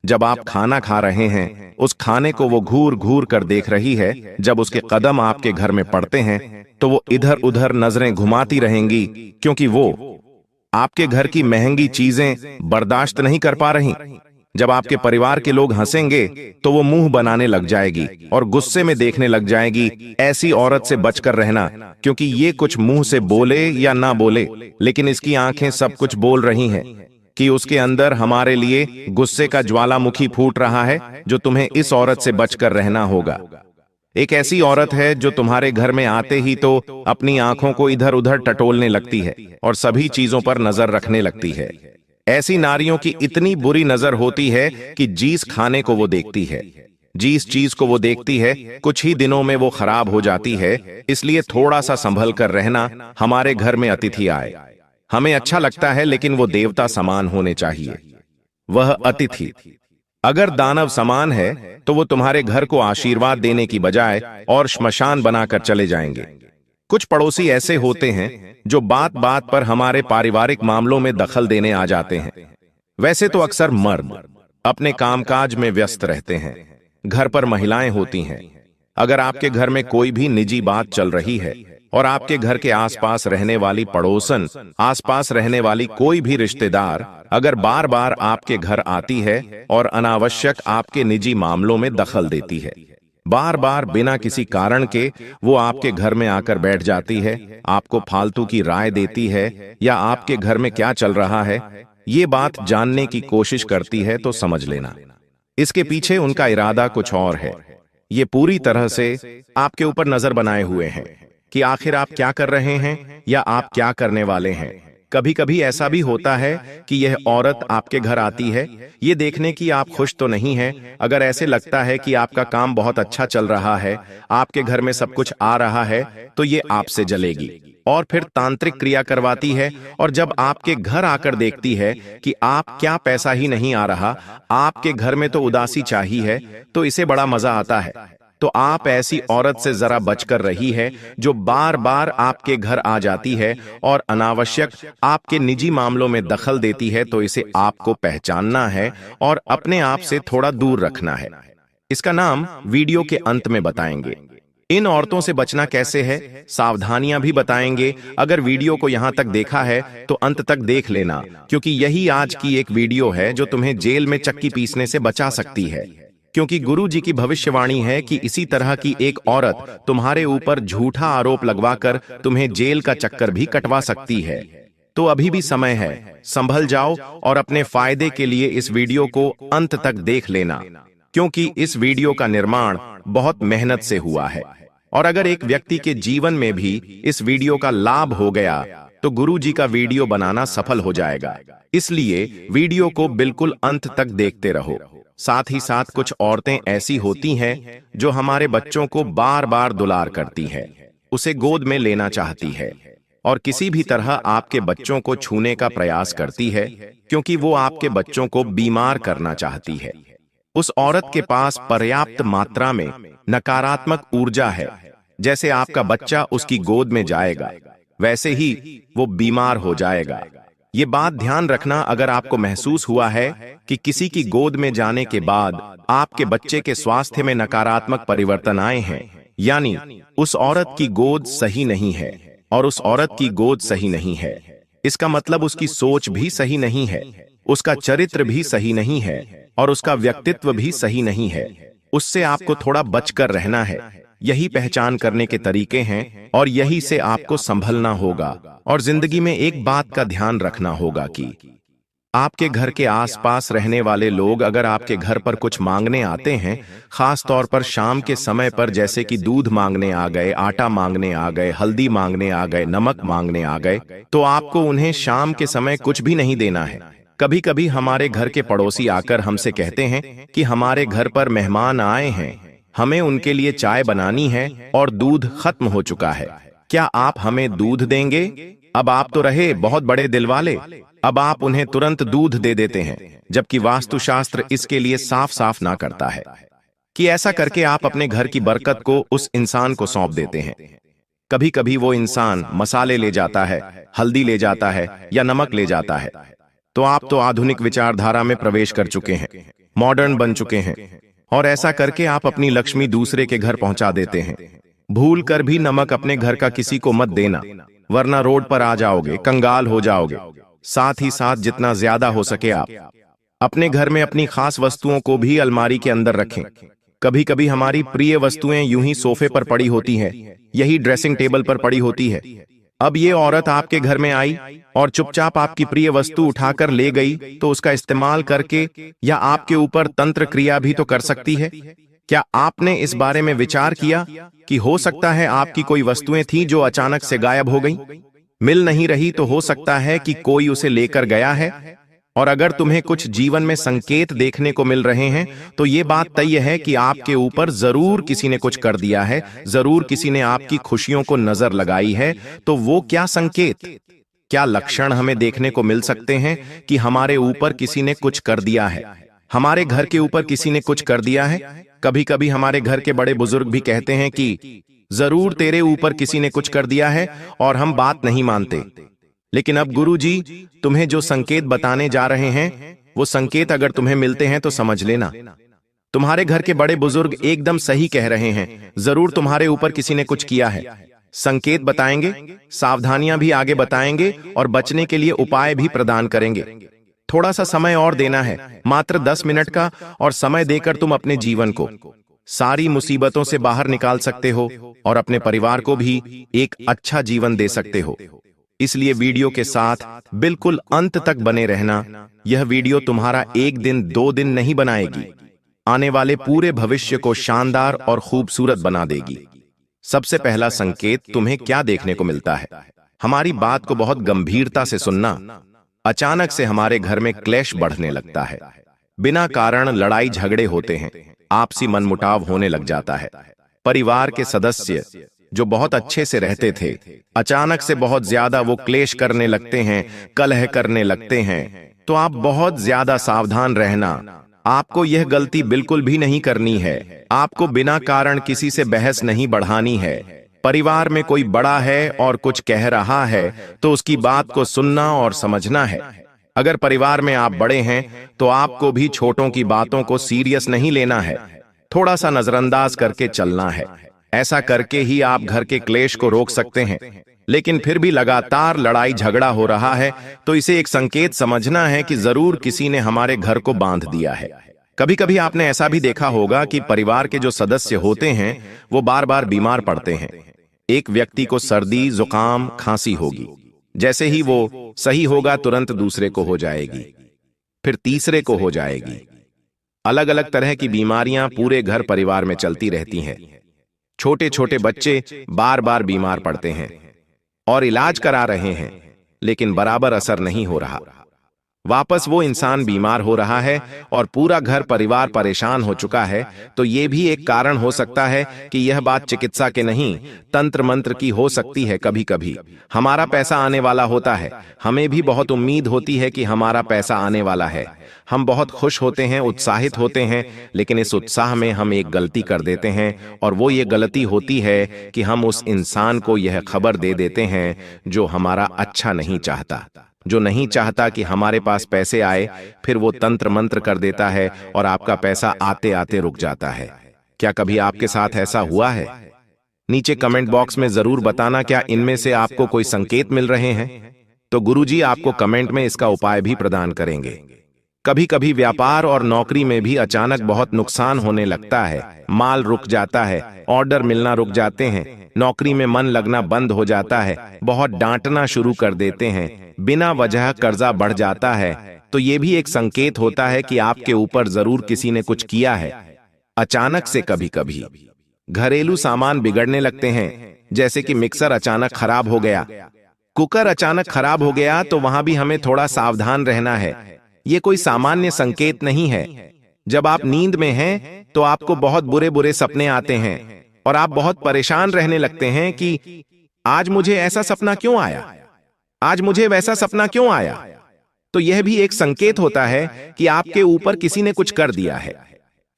जब आप खाना खा रहे हैं, उस खाने को वो घूर घूर कर देख रही है। जब उसके कदम आपके घर में पड़ते हैं तो वो इधर उधर नजरें घुमाती रहेंगी, क्योंकि वो आपके घर की महंगी चीजें बर्दाश्त नहीं कर पा रही। जब आपके परिवार के लोग हंसेंगे तो वो मुंह बनाने लग जाएगी और गुस्से में देखने लग जाएगी। ऐसी औरत से बचकर रहना, क्योंकि ये कुछ मुंह से बोले या ना बोले, लेकिन इसकी आंखें सब कुछ बोल रही हैं कि उसके अंदर हमारे लिए गुस्से का ज्वालामुखी फूट रहा है, जो तुम्हें इस औरत से बचकर रहना होगा। एक ऐसी औरत है जो तुम्हारे घर में आते ही तो अपनी आंखों को इधर उधर टटोलने लगती है और सभी चीजों पर नजर रखने लगती है। ऐसी नारियों की इतनी बुरी नजर होती है कि जिस खाने को वो देखती है, जिस चीज को वो देखती है, कुछ ही दिनों में वो खराब हो जाती है। इसलिए थोड़ा सा संभल कर रहना। हमारे घर में अतिथि आए, हमें अच्छा लगता है, लेकिन वो देवता समान होने चाहिए। वह अतिथि अगर दानव समान है तो वो तुम्हारे घर को आशीर्वाद देने की बजाय और श्मशान बनाकर चले जाएंगे। कुछ पड़ोसी ऐसे होते हैं जो बात बात पर हमारे पारिवारिक मामलों में दखल देने आ जाते हैं। वैसे तो अक्सर मर्द अपने कामकाज में व्यस्त रहते हैं, घर पर महिलाएं होती हैं। अगर आपके घर में कोई भी निजी बात चल रही है और आपके घर के आसपास रहने वाली पड़ोसन, आसपास रहने वाली कोई भी रिश्तेदार अगर बार बार आपके घर आती है और अनावश्यक आपके निजी मामलों में दखल देती है, बार बार बिना किसी कारण के वो आपके घर में आकर बैठ जाती है, आपको फालतू की राय देती है या आपके घर में क्या चल रहा है ये बात जानने की कोशिश करती है, तो समझ लेना इसके पीछे उनका इरादा कुछ और है। ये पूरी तरह से आपके ऊपर नजर बनाए हुए हैं कि आखिर आप क्या कर रहे हैं या आप क्या करने वाले हैं। कभी कभी ऐसा भी होता है कि यह औरत आपके घर आती है ये देखने की आप खुश तो नहीं हैं। अगर ऐसे लगता है कि आपका काम बहुत अच्छा चल रहा है, आपके घर में सब कुछ आ रहा है, तो ये आपसे जलेगी और फिर तांत्रिक क्रिया करवाती है। और जब आपके घर आकर देखती है कि आप क्या पैसा ही नहीं आ रहा, आपके घर में तो उदासी चाहिए है, तो इसे बड़ा मजा आता है। तो आप ऐसी औरत से जरा बचकर रही है जो बार बार आपके घर आ जाती है और अनावश्यक आपके निजी मामलों में दखल देती है। तो इसे आपको पहचानना है और अपने आप से थोड़ा दूर रखना है। इसका नाम वीडियो के अंत में बताएंगे। इन औरतों से बचना कैसे है, सावधानियां भी बताएंगे। अगर वीडियो को यहां तक देखा है तो अंत तक देख लेना, क्योंकि यही आज की एक वीडियो है जो तुम्हें जेल में चक्की पीसने से बचा सकती है। क्योंकि गुरु जी की भविष्यवाणी है कि इसी तरह की एक औरत तुम्हारे ऊपर झूठा आरोप लगवाकर तुम्हें जेल का चक्कर भी कटवा सकती है। तो अभी भी समय है, संभल जाओ और अपने फायदे के लिए इस वीडियो को अंत तक देख लेना, क्योंकि इस वीडियो का निर्माण बहुत मेहनत से हुआ है। और अगर एक व्यक्ति के जीवन में भी इस वीडियो का लाभ हो गया तो गुरु जी का वीडियो बनाना सफल हो जाएगा। इसलिए वीडियो को बिल्कुल अंत तक देखते रहो। साथ ही साथ कुछ औरतें ऐसी होती हैं जो हमारे बच्चों को बार बार दुलार करती है, उसे गोद में लेना चाहती है और किसी भी तरह आपके बच्चों को छूने का प्रयास करती है, क्योंकि वो आपके बच्चों को बीमार करना चाहती है। उस औरत के पास पर्याप्त मात्रा में नकारात्मक ऊर्जा है। जैसे आपका बच्चा उसकी गोद में जाएगा, वैसे ही वो बीमार हो जाएगा। ये बात ध्यान रखना, अगर आपको महसूस हुआ है कि किसी की गोद में जाने के बाद आपके बच्चे के स्वास्थ्य में नकारात्मक परिवर्तन आए हैं, यानी उस औरत की गोद सही नहीं है और उस औरत की गोद सही नहीं है, इसका मतलब उसकी सोच भी सही नहीं है, उसका चरित्र भी सही नहीं है और उसका व्यक्तित्व भी सही नहीं है। उससे आपको थोड़ा बचकर रहना है। यही पहचान करने के तरीके हैं और यही से आपको संभलना होगा। और जिंदगी में एक बात का ध्यान रखना होगा कि आपके घर के आसपास रहने वाले लोग अगर आपके घर पर कुछ मांगने आते हैं, खास तौर पर शाम के समय पर, जैसे कि दूध मांगने आ गए, आटा मांगने आ गए, हल्दी मांगने आ गए, नमक मांगने आ गए, तो आपको उन्हें शाम के समय कुछ भी नहीं देना है। कभी कभी हमारे घर के पड़ोसी आकर हमसे कहते हैं कि हमारे घर पर मेहमान आए हैं, हमें उनके लिए चाय बनानी है और दूध खत्म हो चुका है, क्या आप हमें दूध देंगे? अब आप तो रहे बहुत बड़े दिल वाले, अब आप उन्हें तुरंत दूध दे देते हैं, जबकि वास्तुशास्त्र इसके लिए साफ साफ ना करता है कि ऐसा करके आप अपने घर की बरकत को उस इंसान को सौंप देते हैं। कभी कभी वो इंसान मसाले ले जाता है, हल्दी ले जाता है या नमक ले जाता है, तो आप तो आधुनिक विचारधारा में प्रवेश कर चुके हैं, मॉडर्न बन चुके हैं, और ऐसा करके आप अपनी लक्ष्मी दूसरे के घर पहुंचा देते हैं। भूल कर भी नमक अपने घर का किसी को मत देना, वरना रोड पर आ जाओगे, कंगाल हो जाओगे। साथ ही साथ जितना ज्यादा हो सके आप अपने घर में अपनी खास वस्तुओं को भी अलमारी के अंदर रखें। कभी कभी हमारी प्रिय वस्तुएं यूं ही सोफे पर पड़ी होती हैं, यही ड्रेसिंग टेबल पर पड़ी होती है। अब ये औरत आपके घर में आई और चुपचाप आपकी प्रिय वस्तु उठाकर ले गई, तो उसका इस्तेमाल करके या आपके ऊपर तंत्र क्रिया भी तो कर सकती है। क्या आपने इस बारे में विचार किया कि हो सकता है आपकी कोई वस्तुएं थी जो अचानक से गायब हो गई, मिल नहीं रही, तो हो सकता है कि कोई उसे लेकर गया है। और अगर तुम्हें कुछ जीवन में संकेत देखने को मिल रहे हैं, तो ये बात तय है कि आपके ऊपर जरूर किसी ने कुछ कर दिया है, जरूर किसी ने आपकी खुशियों को नजर लगाई है। तो वो क्या संकेत, क्या लक्षण हमें देखने को मिल सकते हैं कि हमारे ऊपर किसी ने कुछ कर दिया है, हमारे घर के ऊपर किसी ने कुछ कर दिया है। कभी कभी हमारे घर के बड़े बुजुर्ग भी कहते हैं कि जरूर तेरे ऊपर किसी ने कुछ कर दिया है, और हम बात नहीं मानते। लेकिन अब गुरुजी तुम्हें जो संकेत बताने जा रहे हैं, वो संकेत अगर तुम्हें मिलते हैं तो समझ लेना, तुम्हारे घर के बड़े बुजुर्ग एकदम सही कह रहे हैं। जरूर तुम्हारे ऊपर किसी ने कुछ किया है। संकेत बताएंगे, सावधानियां भी आगे बताएंगे और बचने के लिए उपाय भी प्रदान करेंगे। थोड़ा सा समय और देना है, मात्र 10 मिनट का, और समय देकर तुम अपने जीवन को सारी मुसीबतों से बाहर निकाल सकते हो और अपने परिवार को भी एक अच्छा जीवन दे सकते हो। इसलिए वीडियो के साथ बिल्कुल अंत तक बने रहना। यह वीडियो तुम्हारा 1 दिन 2 दिन नहीं बनाएगी, आने वाले पूरे भविष्य को शानदार और खूबसूरत बना देगी। सबसे पहला संकेत तुम्हें क्या देखने को मिलता है? हमारी बात को बहुत गंभीरता से सुनना। अचानक से हमारे घर में क्लेश बढ़ने लगता है, बिना कारण लड़ाई झगड़े होते हैं, आपसी मनमुटाव होने लग जाता है। परिवार के सदस्य जो बहुत अच्छे से रहते थे, अचानक से बहुत ज्यादा वो क्लेश करने लगते हैं, कलह करने लगते हैं। तो आप बहुत ज्यादा सावधान रहना। आपको यह गलती बिल्कुल भी नहीं करनी है। आपको बिना कारण किसी से बहस नहीं बढ़ानी है। परिवार में कोई बड़ा है और कुछ कह रहा है, तो उसकी बात को सुनना और समझना है। अगर परिवार में आप बड़े हैं, तो आपको भी छोटों की बातों को सीरियस नहीं लेना है, थोड़ा सा नजरअंदाज करके चलना है। ऐसा करके ही आप घर के क्लेश को रोक सकते हैं। लेकिन फिर भी लगातार लड़ाई झगड़ा हो रहा है, तो इसे एक संकेत समझना है कि जरूर किसी ने हमारे घर को बांध दिया है। कभी कभी आपने ऐसा भी देखा होगा कि परिवार के जो सदस्य होते हैं, वो बार बार बीमार पड़ते हैं। एक व्यक्ति को सर्दी, जुकाम, खांसी होगी, जैसे ही वो सही होगा तुरंत दूसरे को हो जाएगी, फिर तीसरे को हो जाएगी। अलग अलग तरह की बीमारियां पूरे घर परिवार में चलती रहती हैं। छोटे छोटे बच्चे बार बार बीमार पड़ते हैं और इलाज करा रहे हैं, लेकिन बराबर असर नहीं हो रहा। वापस वो इंसान बीमार हो रहा है और पूरा घर परिवार परेशान हो चुका है। तो ये भी एक कारण हो सकता है कि यह बात चिकित्सा के नहीं, तंत्र मंत्र की हो सकती है। कभी कभी हमारा पैसा आने वाला होता है, हमें भी बहुत उम्मीद होती है कि हमारा पैसा आने वाला है। हम बहुत खुश होते हैं, उत्साहित होते हैं, लेकिन इस उत्साह में हम एक गलती कर देते हैं, और वो ये गलती होती है कि हम उस इंसान को यह खबर दे देते हैं जो हमारा अच्छा नहीं चाहता, जो नहीं चाहता कि हमारे पास पैसे आए। फिर वो तंत्र मंत्र कर देता है और आपका पैसा आते आते रुक जाता है। क्या कभी आपके साथ ऐसा हुआ है? नीचे कमेंट बॉक्स में जरूर बताना, क्या इनमें से आपको कोई संकेत मिल रहे हैं? तो गुरुजी आपको कमेंट में इसका उपाय भी प्रदान करेंगे। कभी कभी व्यापार और नौकरी में भी अचानक बहुत नुकसान होने लगता है, माल रुक जाता है, ऑर्डर मिलना रुक जाते हैं, नौकरी में मन लगना बंद हो जाता है, बहुत डांटना शुरू कर देते हैं, बिना वजह कर्जा बढ़ जाता है। तो ये भी एक संकेत होता है कि आपके ऊपर जरूर किसी ने कुछ किया है। अचानक से कभी कभी घरेलू सामान बिगड़ने लगते हैं, जैसे कि मिक्सर अचानक खराब हो गया, कुकर अचानक खराब हो गया, तो वहां भी हमें थोड़ा सावधान रहना है। ये कोई सामान्य संकेत नहीं है। जब आप नींद में हैं, तो आपको बहुत बुरे बुरे सपने आते हैं और आप बहुत परेशान रहने लगते हैं कि आज मुझे ऐसा सपना क्यों आया, आज मुझे वैसा सपना क्यों आया। तो यह भी एक संकेत होता है कि आपके ऊपर किसी ने कुछ कर दिया है।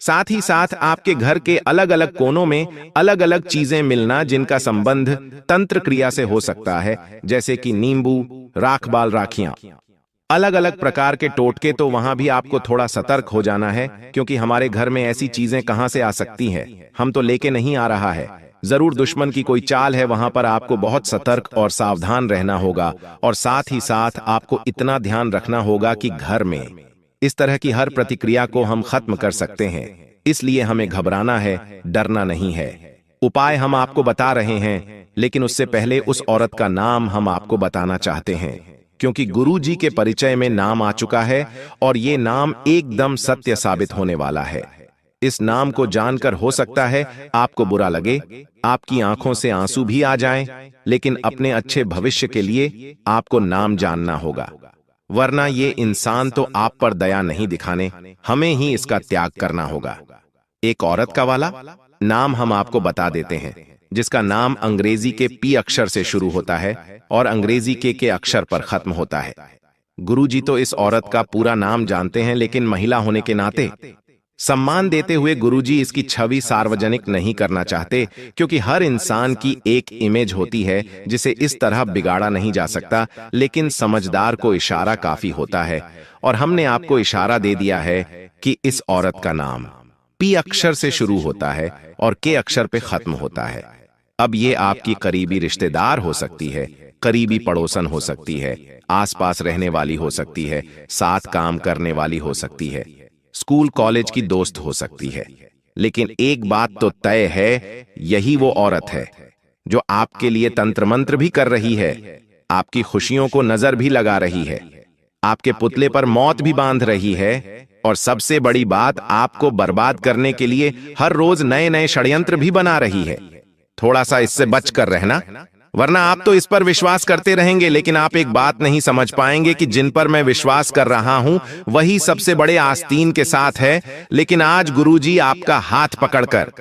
साथ ही साथ आपके घर के अलग अलग कोनों में अलग अलग चीजें मिलना, जिनका संबंध तंत्र क्रिया से हो सकता है, जैसे कि नींबू, राखबाल राखियां, अलग अलग प्रकार के टोटके। तो वहां भी आपको थोड़ा सतर्क हो जाना है, क्योंकि हमारे घर में ऐसी चीजें कहां से आ सकती हैं, हम तो लेके नहीं आ रहा है। जरूर दुश्मन की कोई चाल है, वहां पर आपको बहुत सतर्क और सावधान रहना होगा। और साथ ही साथ आपको इतना ध्यान रखना होगा कि घर में इस तरह की हर प्रतिक्रिया को हम खत्म कर सकते हैं। इसलिए हमें घबराना है, डरना नहीं है। उपाय हम आपको बता रहे हैं, लेकिन उससे पहले उस औरत का नाम हम आपको बताना चाहते हैं, क्योंकि गुरु जी के परिचय में नाम आ चुका है और ये नाम एकदम सत्य साबित होने वाला है। इस नाम को जानकर हो सकता है आपको बुरा लगे, आपकी आंखों से आंसू भी आ जाएं, लेकिन अपने अच्छे भविष्य के लिए आपको नाम जानना होगा, वरना ये इंसान तो आप पर दया नहीं दिखाने, हमें ही इसका त्याग करना होगा। एक औरत का वाला नाम हम आपको बता देते हैं, जिसका नाम अंग्रेजी के पी अक्षर से शुरू होता है और अंग्रेजी के अक्षर पर खत्म होता है। गुरुजी तो इस औरत का पूरा नाम जानते हैं, लेकिन महिला होने के नाते सम्मान देते हुए गुरुजी इसकी छवि सार्वजनिक नहीं करना चाहते, क्योंकि हर इंसान की एक इमेज होती है जिसे इस तरह बिगाड़ा नहीं जा सकता। लेकिन समझदार को इशारा काफी होता है, और हमने आपको इशारा दे दिया है कि इस औरत का नाम पी अक्षर से शुरू होता है और के अक्षर पे खत्म होता है। अब ये आपकी करीबी रिश्तेदार हो सकती है, करीबी पड़ोसन हो सकती है, आसपास रहने वाली हो सकती है, साथ काम करने वाली हो सकती है, स्कूल कॉलेज की दोस्त हो सकती है। लेकिन एक बात तो तय है, यही वो औरत है जो आपके लिए तंत्र मंत्र भी कर रही है, आपकी खुशियों को नजर भी लगा रही है, आपके पुतले पर मौत भी बांध रही है, और सबसे बड़ी बात, आपको बर्बाद करने के लिए हर रोज नए नए षड्यंत्र भी बना रही है। थोड़ा सा इससे बचकर रहना, वरना आप तो इस पर विश्वास करते रहेंगे, लेकिन आप एक बात नहीं समझ पाएंगे कि जिन पर मैं विश्वास कर रहा हूं वही सबसे बड़े आस्तीन के साथ है। लेकिन आज गुरुजी आपका हाथ पकड़कर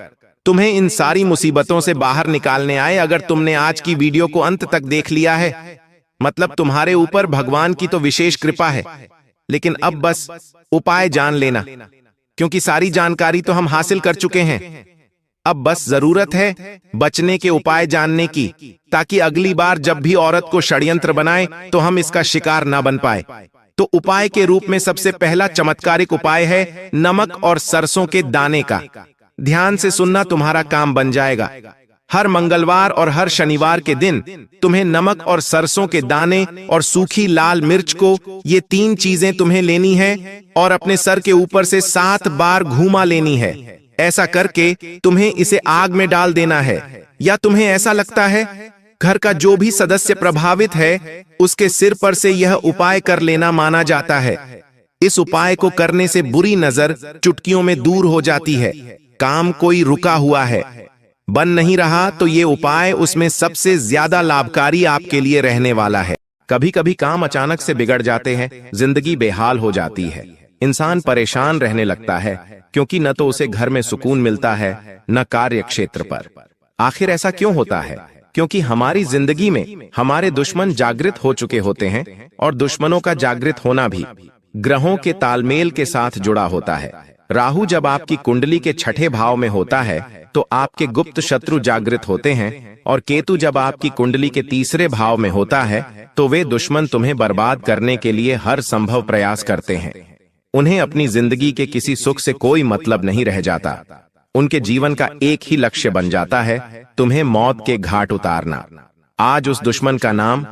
तुम्हें इन सारी मुसीबतों से बाहर निकालने आए। अगर तुमने आज की वीडियो को अंत तक देख लिया है, मतलब तुम्हारे ऊपर भगवान की तो विशेष कृपा है। लेकिन अब बस उपाय जान लेना, क्योंकि सारी जानकारी तो हम हासिल कर चुके हैं। अब बस जरूरत है बचने के उपाय जानने की, ताकि अगली बार जब भी औरत को षड्यंत्र बनाए तो हम इसका शिकार ना बन पाए। तो उपाय के रूप में सबसे पहला चमत्कारिक उपाय है नमक और सरसों के दाने का। ध्यान से सुनना, तुम्हारा काम बन जाएगा। हर मंगलवार और हर शनिवार के दिन तुम्हें नमक और सरसों के दाने और सूखी लाल मिर्च को, ये 3 चीजें तुम्हें लेनी है और अपने सर के ऊपर से 7 बार घुमा लेनी है। ऐसा करके तुम्हें इसे आग में डाल देना है, या तुम्हें ऐसा लगता है घर का जो भी सदस्य प्रभावित है उसके सिर पर से यह उपाय कर लेना माना जाता है। इस उपाय को करने से बुरी नजर चुटकियों में दूर हो जाती है। काम कोई रुका हुआ है, बन नहीं रहा, तो ये उपाय उसमें सबसे ज्यादा लाभकारी आपके लिए रहने वाला है। कभी कभी काम अचानक से बिगड़ जाते हैं, जिंदगी बेहाल हो जाती है, इंसान परेशान रहने लगता है, क्योंकि न तो उसे घर में सुकून मिलता है न कार्य क्षेत्र पर। आखिर ऐसा क्यों होता है? क्योंकि हमारी जिंदगी में हमारे दुश्मन जागृत हो चुके होते हैं, और दुश्मनों का जागृत होना भी ग्रहों के तालमेल के साथ जुड़ा होता है। राहु जब आपकी कुंडली के 6ठे भाव में होता है तो आपके गुप्त शत्रु जागृत होते हैं, और केतु जब आपकी कुंडली के 3रे भाव में होता है तो वे दुश्मन तुम्हें बर्बाद करने के लिए हर संभव प्रयास करते हैं। उन्हें अपनी जिंदगी के किसी सुख से कोई मतलब नहीं रह जाता। उनके जीवन का एक ही लक्ष्य बन जाता है, तुम्हें मौत के घाट उतारना। आज उस दुश्मन का नाम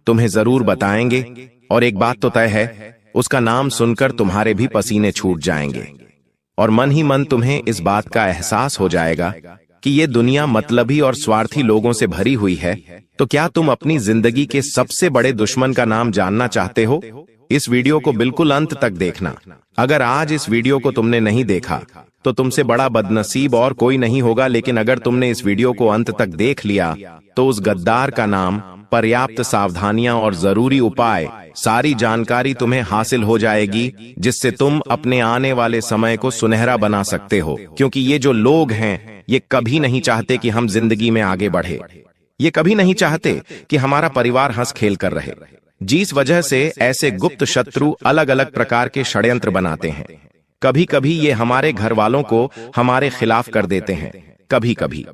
तुम्हें जरूर बताएंगे, और एक बात तो तय है, उसका नाम सुनकर तुम्हारे भी पसीने छूट जाएंगे, और मन ही मन तुम्हें इस बात का एहसास हो जाएगा कि ये दुनिया मतलबी और स्वार्थी लोगों से भरी हुई है। तो क्या तुम अपनी जिंदगी के सबसे बड़े दुश्मन का नाम जानना चाहते हो? इस वीडियो को बिल्कुल अंत तक देखना। अगर आज इस वीडियो को तुमने नहीं देखा तो तुमसे बड़ा बदनसीब और कोई नहीं होगा, लेकिन अगर तुमने इस वीडियो को अंत तक देख लिया तो उस गद्दार का नाम, पर्याप्त सावधानियां और जरूरी उपाय, सारी जानकारी तुम्हें हासिल हो जाएगी, जिससे तुम अपने आने वाले समय को सुनहरा बना सकते हो। क्योंकि ये जो लोग हैं ये कभी नहीं चाहते कि हम जिंदगी में आगे बढ़े, ये कभी नहीं चाहते कि हमारा परिवार हंस खेल कर रहे, जिस वजह से ऐसे गुप्त शत्रु अलग अलग प्रकार के षड्यंत्र बनाते हैं। कभी कभी ये हमारे घर वालों को हमारे खिलाफ कर देते हैं, कभी कभी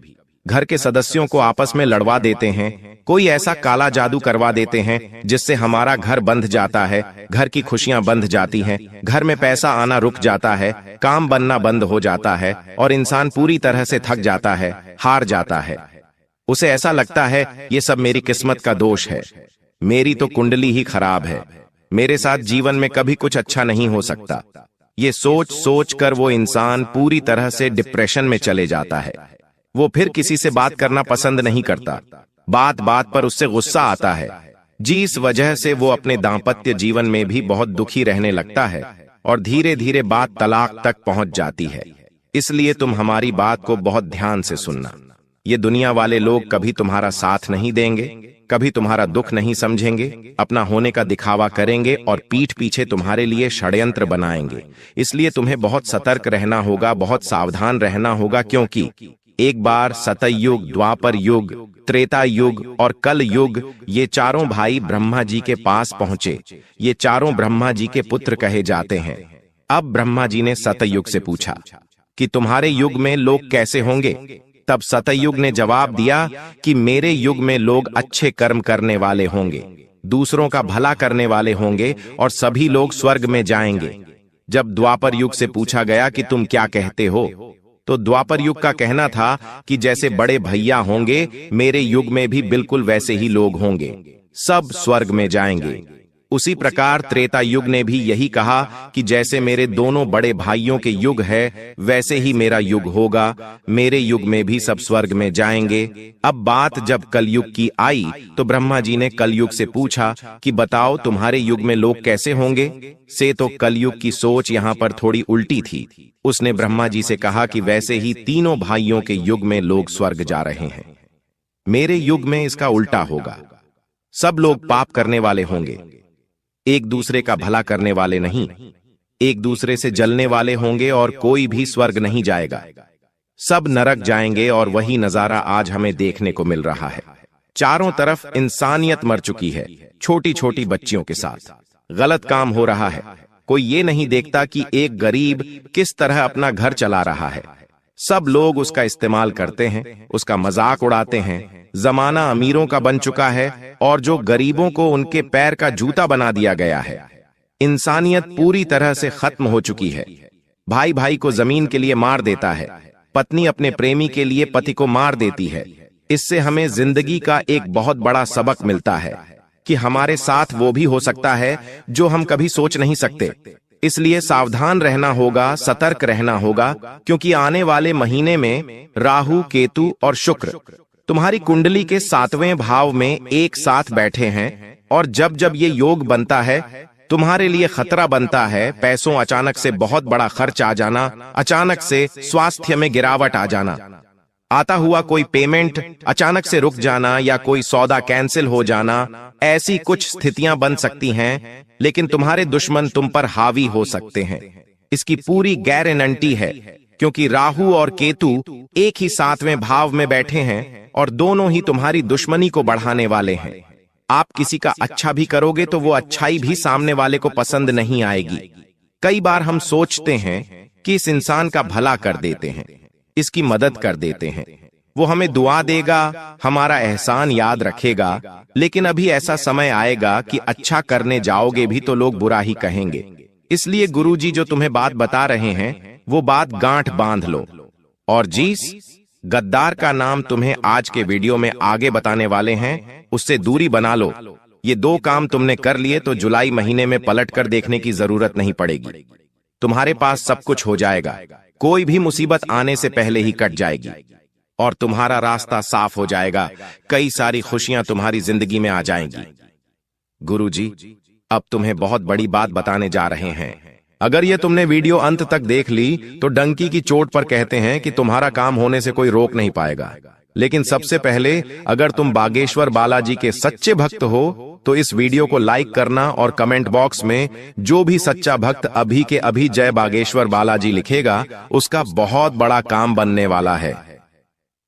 घर के सदस्यों को आपस में लड़वा देते हैं, कोई ऐसा काला जादू करवा देते हैं जिससे हमारा घर बंध जाता है, घर की खुशियां बंध जाती हैं, घर में पैसा आना रुक जाता है, काम बनना बंद हो जाता है और इंसान पूरी तरह से थक जाता है, हार जाता है। उसे ऐसा लगता है ये सब मेरी किस्मत का दोष है, मेरी तो कुंडली ही खराब है, मेरे साथ जीवन में कभी कुछ अच्छा नहीं हो सकता। ये सोच सोच कर वो इंसान पूरी तरह से डिप्रेशन में चले जाता है। वो फिर किसी से बात करना पसंद नहीं करता, बात बात पर उससे गुस्सा आता है, जिस वजह से वो अपने दांपत्य जीवन में भी बहुत दुखी रहने लगता है और धीरे धीरे बात तलाक तक पहुंच जाती है। इसलिए तुम हमारी बात को बहुत ध्यान से सुनना। ये दुनिया वाले लोग कभी तुम्हारा साथ नहीं देंगे, कभी तुम्हारा दुख नहीं समझेंगे, अपना होने का दिखावा करेंगे और पीठ पीछे तुम्हारे लिए षड्यंत्र बनाएंगे। इसलिए तुम्हें बहुत सतर्क रहना होगा, बहुत सावधान रहना होगा, क्योंकि एक बार सतयुग, द्वापर युग, त्रेता युग और कल युग, ये चारों भाई ब्रह्मा जी के पास पहुंचे। ये चारों ब्रह्मा जी के पुत्र कहे जाते हैं। अब ब्रह्मा जी ने सतयुग से पूछा कि तुम्हारे युग में लोग कैसे होंगे? तब सतयुग ने जवाब दिया कि मेरे युग में लोग अच्छे कर्म करने वाले होंगे, दूसरों का भला करने वाले होंगे और सभी लोग स्वर्ग में जाएंगे। जब द्वापर युग से पूछा गया कि तुम क्या कहते हो, तो द्वापर युग का कहना था कि जैसे बड़े भैया होंगे, मेरे युग में भी बिल्कुल वैसे ही लोग होंगे, सब स्वर्ग में जाएंगे। उसी प्रकार त्रेता युग ने भी यही कहा कि जैसे मेरे दोनों बड़े भाइयों के युग है, वैसे ही मेरा युग होगा, मेरे युग में भी सब स्वर्ग में जाएंगे। अब बात जब कलयुग की आई तो ब्रह्मा जी ने कलयुग से पूछा कि बताओ तुम्हारे युग में लोग कैसे होंगे? से तो कलयुग की सोच यहाँ पर थोड़ी उल्टी थी। उसने ब्रह्मा जी से कहा कि वैसे ही तीनों भाइयों के युग में लोग स्वर्ग जा रहे हैं, मेरे युग में इसका उल्टा होगा। सब लोग पाप करने वाले होंगे, एक दूसरे का भला करने वाले नहीं, एक दूसरे से जलने वाले होंगे और कोई भी स्वर्ग नहीं जाएगा, सब नरक जाएंगे। और वही नजारा आज हमें देखने को मिल रहा है। चारों तरफ इंसानियत मर चुकी है, छोटी छोटी बच्चियों के साथ गलत काम हो रहा है। कोई ये नहीं देखता कि एक गरीब किस तरह अपना घर चला रहा है। सब लोग उसका इस्तेमाल करते हैं, उसका मजाक उड़ाते हैं। जमाना अमीरों का बन चुका है और जो गरीबों को उनके पैर का जूता बना दिया गया है। इंसानियत पूरी तरह से खत्म हो चुकी है। भाई भाई को जमीन के लिए मार देता है, पत्नी अपने प्रेमी के लिए पति को मार देती है। इससे हमें जिंदगी का एक बहुत बड़ा सबक मिलता है कि हमारे साथ वो भी हो सकता है जो हम कभी सोच नहीं सकते। इसलिए सावधान रहना होगा, सतर्क रहना होगा, क्योंकि आने वाले महीने में राहु, केतु और शुक्र तुम्हारी कुंडली के 7वें भाव में एक साथ बैठे हैं। और जब जब ये योग बनता है, तुम्हारे लिए खतरा बनता है। पैसों अचानक से बहुत बड़ा खर्च आ जाना, अचानक से स्वास्थ्य में गिरावट आ जाना, आता हुआ कोई पेमेंट अचानक से रुक जाना या कोई सौदा कैंसिल हो जाना, ऐसी कुछ स्थितियां बन सकती हैं। लेकिन तुम्हारे दुश्मन तुम पर हावी हो सकते हैं, इसकी पूरी गारंटी है, क्योंकि राहु और केतु एक ही 7वें भाव में बैठे हैं और दोनों ही तुम्हारी दुश्मनी को बढ़ाने वाले हैं। आप किसी का अच्छा भी करोगे तो वो अच्छाई भी सामने वाले को पसंद नहीं आएगी। कई बार हम सोचते हैं कि इस इंसान का भला कर देते हैं, इसकी मदद कर देते हैं, वो हमें दुआ देगा, हमारा एहसान याद रखेगा। लेकिन अभी ऐसा समय आएगा कि अच्छा करने जाओगे भी तो लोग बुरा ही कहेंगे। इसलिए गुरुजी जो तुम्हें बात बता रहे हैं, वो बात गांठ बांध लो। और जिस गद्दार का नाम तुम्हें आज के वीडियो में आगे बताने वाले हैं, उससे दूरी बना लो। ये 2 काम तुमने कर लिए तो जुलाई महीने में पलट कर देखने की जरूरत नहीं पड़ेगी। तुम्हारे पास सब कुछ हो जाएगा, कोई भी मुसीबत आने से पहले ही कट जाएगी और तुम्हारा रास्ता साफ हो जाएगा। कई सारी खुशियां तुम्हारी जिंदगी में आ जाएंगी। गुरुजी अब तुम्हें बहुत बड़ी बात बताने जा रहे हैं। अगर ये तुमने वीडियो अंत तक देख ली तो डंकी की चोट पर कहते हैं कि तुम्हारा काम होने से कोई रोक नहीं पाएगा। लेकिन सबसे पहले अगर तुम बागेश्वर बालाजी के सच्चे भक्त हो तो इस वीडियो को लाइक करना और कमेंट बॉक्स में जो भी सच्चा भक्त अभी के अभी जय बागेश्वर बालाजी लिखेगा, उसका बहुत बड़ा काम बनने वाला है।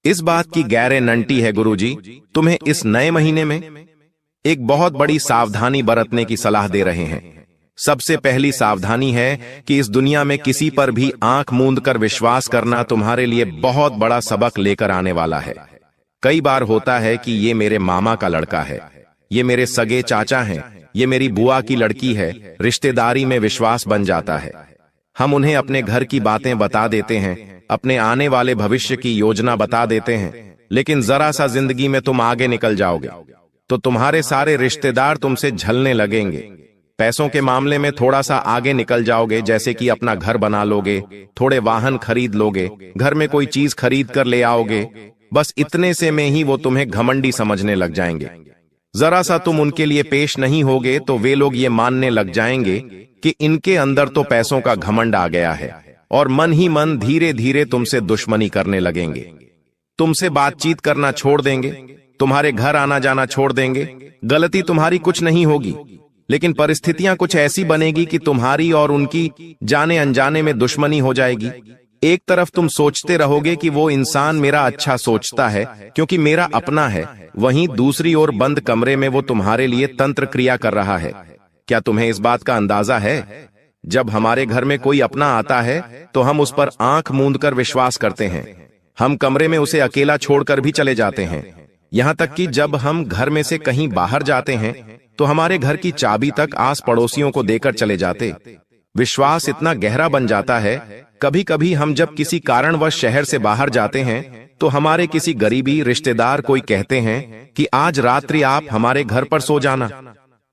इस बात की गारंटी है गुरुजी, तुम्हें इस नए महीने में एक बहुत बड़ी सावधानी बरतने की सलाह दे रहे हैं। सबसे पहली सावधानी है कि इस दुनिया में किसी पर भी आंख मूंद कर विश्वास करना तुम्हारे लिए बहुत बड़ा सबक लेकर आने वाला है। कई बार होता है कि ये मेरे मामा का लड़का है, ये मेरे सगे चाचा हैं, ये मेरी बुआ की लड़की है। रिश्तेदारी में विश्वास बन जाता है। हम उन्हें अपने घर की बातें बता देते हैं, अपने आने वाले भविष्य की योजना बता देते हैं। लेकिन जरा सा जिंदगी में तुम आगे निकल जाओगे तो तुम्हारे सारे रिश्तेदार तुमसे झलने लगेंगे। पैसों के मामले में थोड़ा सा आगे निकल जाओगे, जैसे कि अपना घर बना लोगे, थोड़े वाहन खरीद लोगे, घर में कोई चीज खरीद कर ले आओगे। बस इतने से में ही वो तुम्हें घमंडी समझने लग जाएंगे। जरा सा तुम उनके लिए पेश नहीं होगे तो वे लोग ये मानने लग जाएंगे कि इनके अंदर तो पैसों का घमंड आ गया है, और मन ही मन धीरे धीरे तुमसे दुश्मनी करने लगेंगे। तुमसे बातचीत करना छोड़ देंगे, तुम्हारे घर आना जाना छोड़ देंगे। गलती तुम्हारी कुछ नहीं होगी, लेकिन परिस्थितियां कुछ ऐसी बनेगी कि तुम्हारी और उनकी जाने अनजाने में दुश्मनी हो जाएगी। एक तरफ तुम सोचते रहोगे कि वो इंसान मेरा अच्छा सोचता है क्योंकि मेरा अपना है, वहीं दूसरी ओर बंद कमरे में वो तुम्हारे लिए तंत्र क्रिया कर रहा है। क्या तुम्हें इस बात का अंदाजा है? जब हमारे घर में कोई अपना आता है तो हम उस पर आंख मूंद कर विश्वास करते हैं। हम कमरे में उसे अकेला छोड़कर भी चले जाते हैं। यहां तक कि जब हम घर में से कहीं बाहर जाते हैं तो हमारे घर की चाबी तक आस पड़ोसियों को देकर चले जाते। विश्वास इतना गहरा बन जाता है, कभी कभी हम जब किसी कारणवश शहर से बाहर जाते हैं तो हमारे किसी गरीबी रिश्तेदार कोई कहते हैं कि आज रात्रि आप हमारे घर पर सो जाना।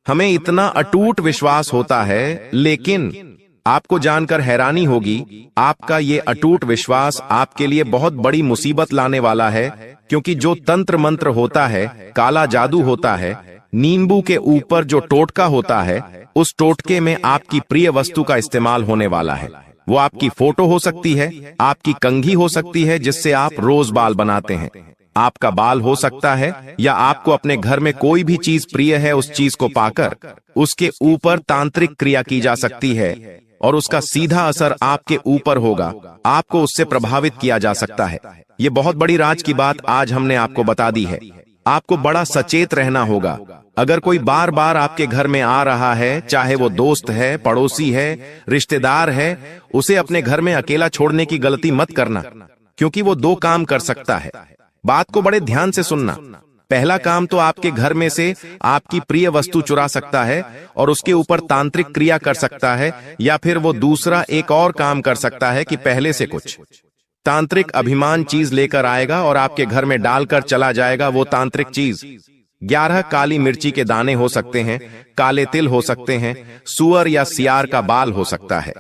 हमें इतना अटूट विश्वास होता है, लेकिन आपको जानकर हैरानी होगी, आपका ये अटूट विश्वास आपके लिए बहुत बड़ी मुसीबत लाने वाला है, क्योंकि जो तंत्र मंत्र होता है, काला जादू होता है, नींबू के ऊपर जो टोटका होता है, उस टोटके में आपकी प्रिय वस्तु का इस्तेमाल होने वाला है। वो आपकी फोटो हो सकती है, आपकी कंघी हो सकती है जिससे आप रोज बाल बनाते हैं, आपका बाल हो सकता है, या आपको अपने घर में कोई भी चीज प्रिय है उस चीज को पाकर उसके ऊपर तांत्रिक क्रिया की जा सकती है और उसका सीधा असर आपके ऊपर होगा, आपको उससे प्रभावित किया जा सकता है। ये बहुत बड़ी राज की बात आज हमने आपको बता दी है। आपको बड़ा सचेत रहना होगा। अगर कोई बार बार आपके घर में आ रहा है, चाहे वो दोस्त है, पड़ोसी है, रिश्तेदार है, उसे अपने घर में अकेला छोड़ने की गलती मत करना, क्योंकि वो दो काम कर सकता है। बात को बड़े ध्यान से सुनना। पहला काम तो आपके घर में से आपकी प्रिय वस्तु चुरा सकता है और उसके ऊपर तांत्रिक क्रिया कर सकता है, या फिर वो दूसरा एक और काम कर सकता है कि पहले से कुछ तांत्रिक अभिमान चीज लेकर आएगा और आपके घर में डालकर चला जाएगा। वो तांत्रिक चीज 11 काली मिर्ची के दाने हो सकते हैं, काले तिल हो सकते हैं, सुअर या सियार का बाल हो सकता है,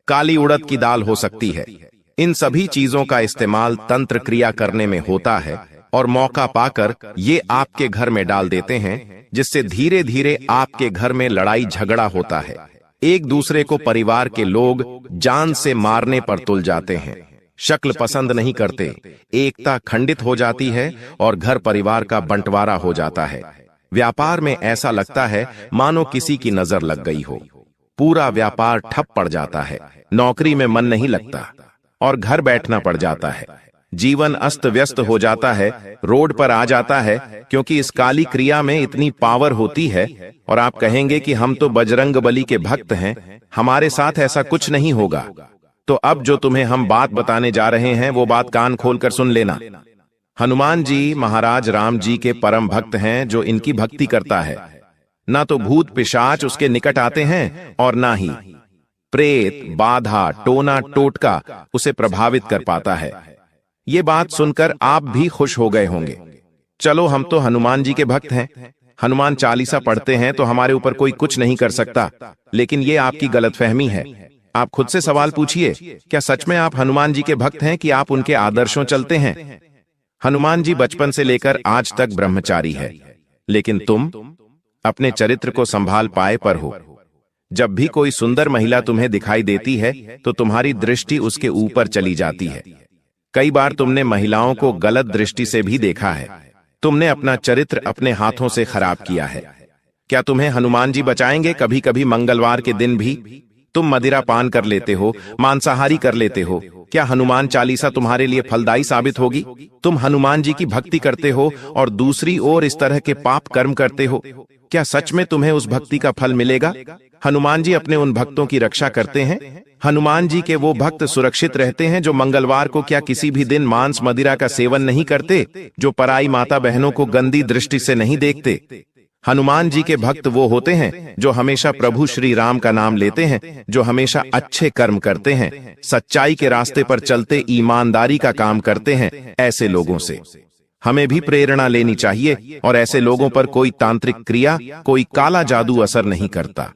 काली उड़द की दाल हो सकती है। इन सभी चीजों का इस्तेमाल तंत्र क्रिया करने में होता है और मौका पाकर ये आपके घर में डाल देते हैं, जिससे धीरे धीरे आपके घर में लड़ाई झगड़ा होता है। एक दूसरे को परिवार के लोग जान से मारने पर तुल जाते हैं, शक्ल पसंद नहीं करते, एकता खंडित हो जाती है और घर परिवार का बंटवारा हो जाता है। व्यापार में ऐसा लगता है मानो किसी की नजर लग गई हो, पूरा व्यापार ठप पड़ जाता है, नौकरी में मन नहीं लगता और घर बैठना पड़ जाता है। जीवन अस्त व्यस्त हो जाता है, रोड पर आ जाता है, क्योंकि इस काली क्रिया में इतनी पावर होती है। और आप कहेंगे कि हम तो बजरंगबली के भक्त हैं, हमारे साथ ऐसा कुछ नहीं होगा। तो अब जो तुम्हें हम बात बताने जा रहे हैं वो बात कान खोलकर सुन लेना। हनुमान जी महाराज राम जी के परम भक्त हैं। जो इनकी भक्ति करता है, ना तो भूत पिशाच उसके निकट आते हैं और ना ही प्रेत बाधा टोना टोटका उसे प्रभावित कर पाता है। ये बात सुनकर आप भी खुश हो गए होंगे। चलो, हम तो हनुमान जी के भक्त हैं, हनुमान चालीसा पढ़ते हैं, तो हमारे ऊपर कोई कुछ नहीं कर सकता। लेकिन ये आपकी गलतफहमी है। आप खुद से सवाल पूछिए, क्या सच में आप हनुमान जी के भक्त हैं कि आप उनके आदर्शों चलते हैं? हनुमान जी बचपन से लेकर आज तक ब्रह्मचारी है, लेकिन तुम अपने चरित्र को संभाल पाए पर हो। जब भी कोई सुंदर महिला तुम्हें दिखाई देती है तो तुम्हारी दृष्टि उसके ऊपर चली जाती है। कई बार तुमने महिलाओं को गलत दृष्टि से भी देखा है। तुमने अपना चरित्र अपने हाथों से खराब किया है। क्या तुम्हें हनुमान जी बचाएंगे? कभी कभी मंगलवार के दिन भी तुम मदिरा पान कर लेते हो, मांसाहारी कर लेते हो। क्या हनुमान चालीसा तुम्हारे लिए फलदायी साबित होगी? तुम हनुमान जी की भक्ति करते हो और दूसरी ओर इस तरह के पाप कर्म करते हो। क्या सच में तुम्हें उस भक्ति का फल मिलेगा? हनुमान जी अपने उन भक्तों की रक्षा करते हैं। हनुमान जी के वो भक्त सुरक्षित रहते हैं जो मंगलवार को क्या किसी भी दिन मांस मदिरा का सेवन नहीं करते, जो पराई माता बहनों को गंदी दृष्टि से नहीं देखते। हनुमान जी के भक्त वो होते हैं जो हमेशा प्रभु श्री राम का नाम लेते हैं, जो हमेशा अच्छे कर्म करते हैं, सच्चाई के रास्ते पर चलते ईमानदारी का काम करते हैं। ऐसे लोगों से हमें भी प्रेरणा लेनी चाहिए और ऐसे लोगों पर कोई तांत्रिक क्रिया, कोई काला जादू असर नहीं करता।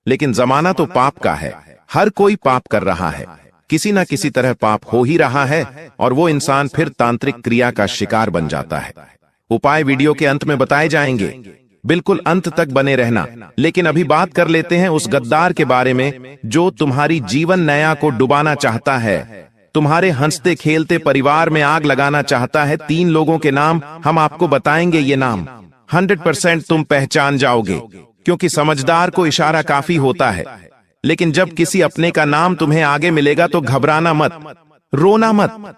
लेकिन जमाना तो पाप का है, हर कोई पाप कर रहा है, किसी ना किसी तरह पाप हो ही रहा है और वो इंसान फिर तांत्रिक क्रिया का शिकार बन जाता है। उपाय वीडियो के अंत में बताए जाएंगे, बिल्कुल अंत तक बने रहना। लेकिन अभी बात कर लेते हैं उस गद्दार के बारे में जो तुम्हारी जीवन नया को डुबाना चाहता है, तुम्हारे हंसते खेलते परिवार में आग लगाना चाहता है। 3 लोगों के नाम हम आपको बताएंगे, ये नाम 100% तुम पहचान जाओगे, क्योंकि समझदार को इशारा काफी होता है। लेकिन जब किसी अपने का नाम तुम्हें आगे मिलेगा तो घबराना मत, रोना मत,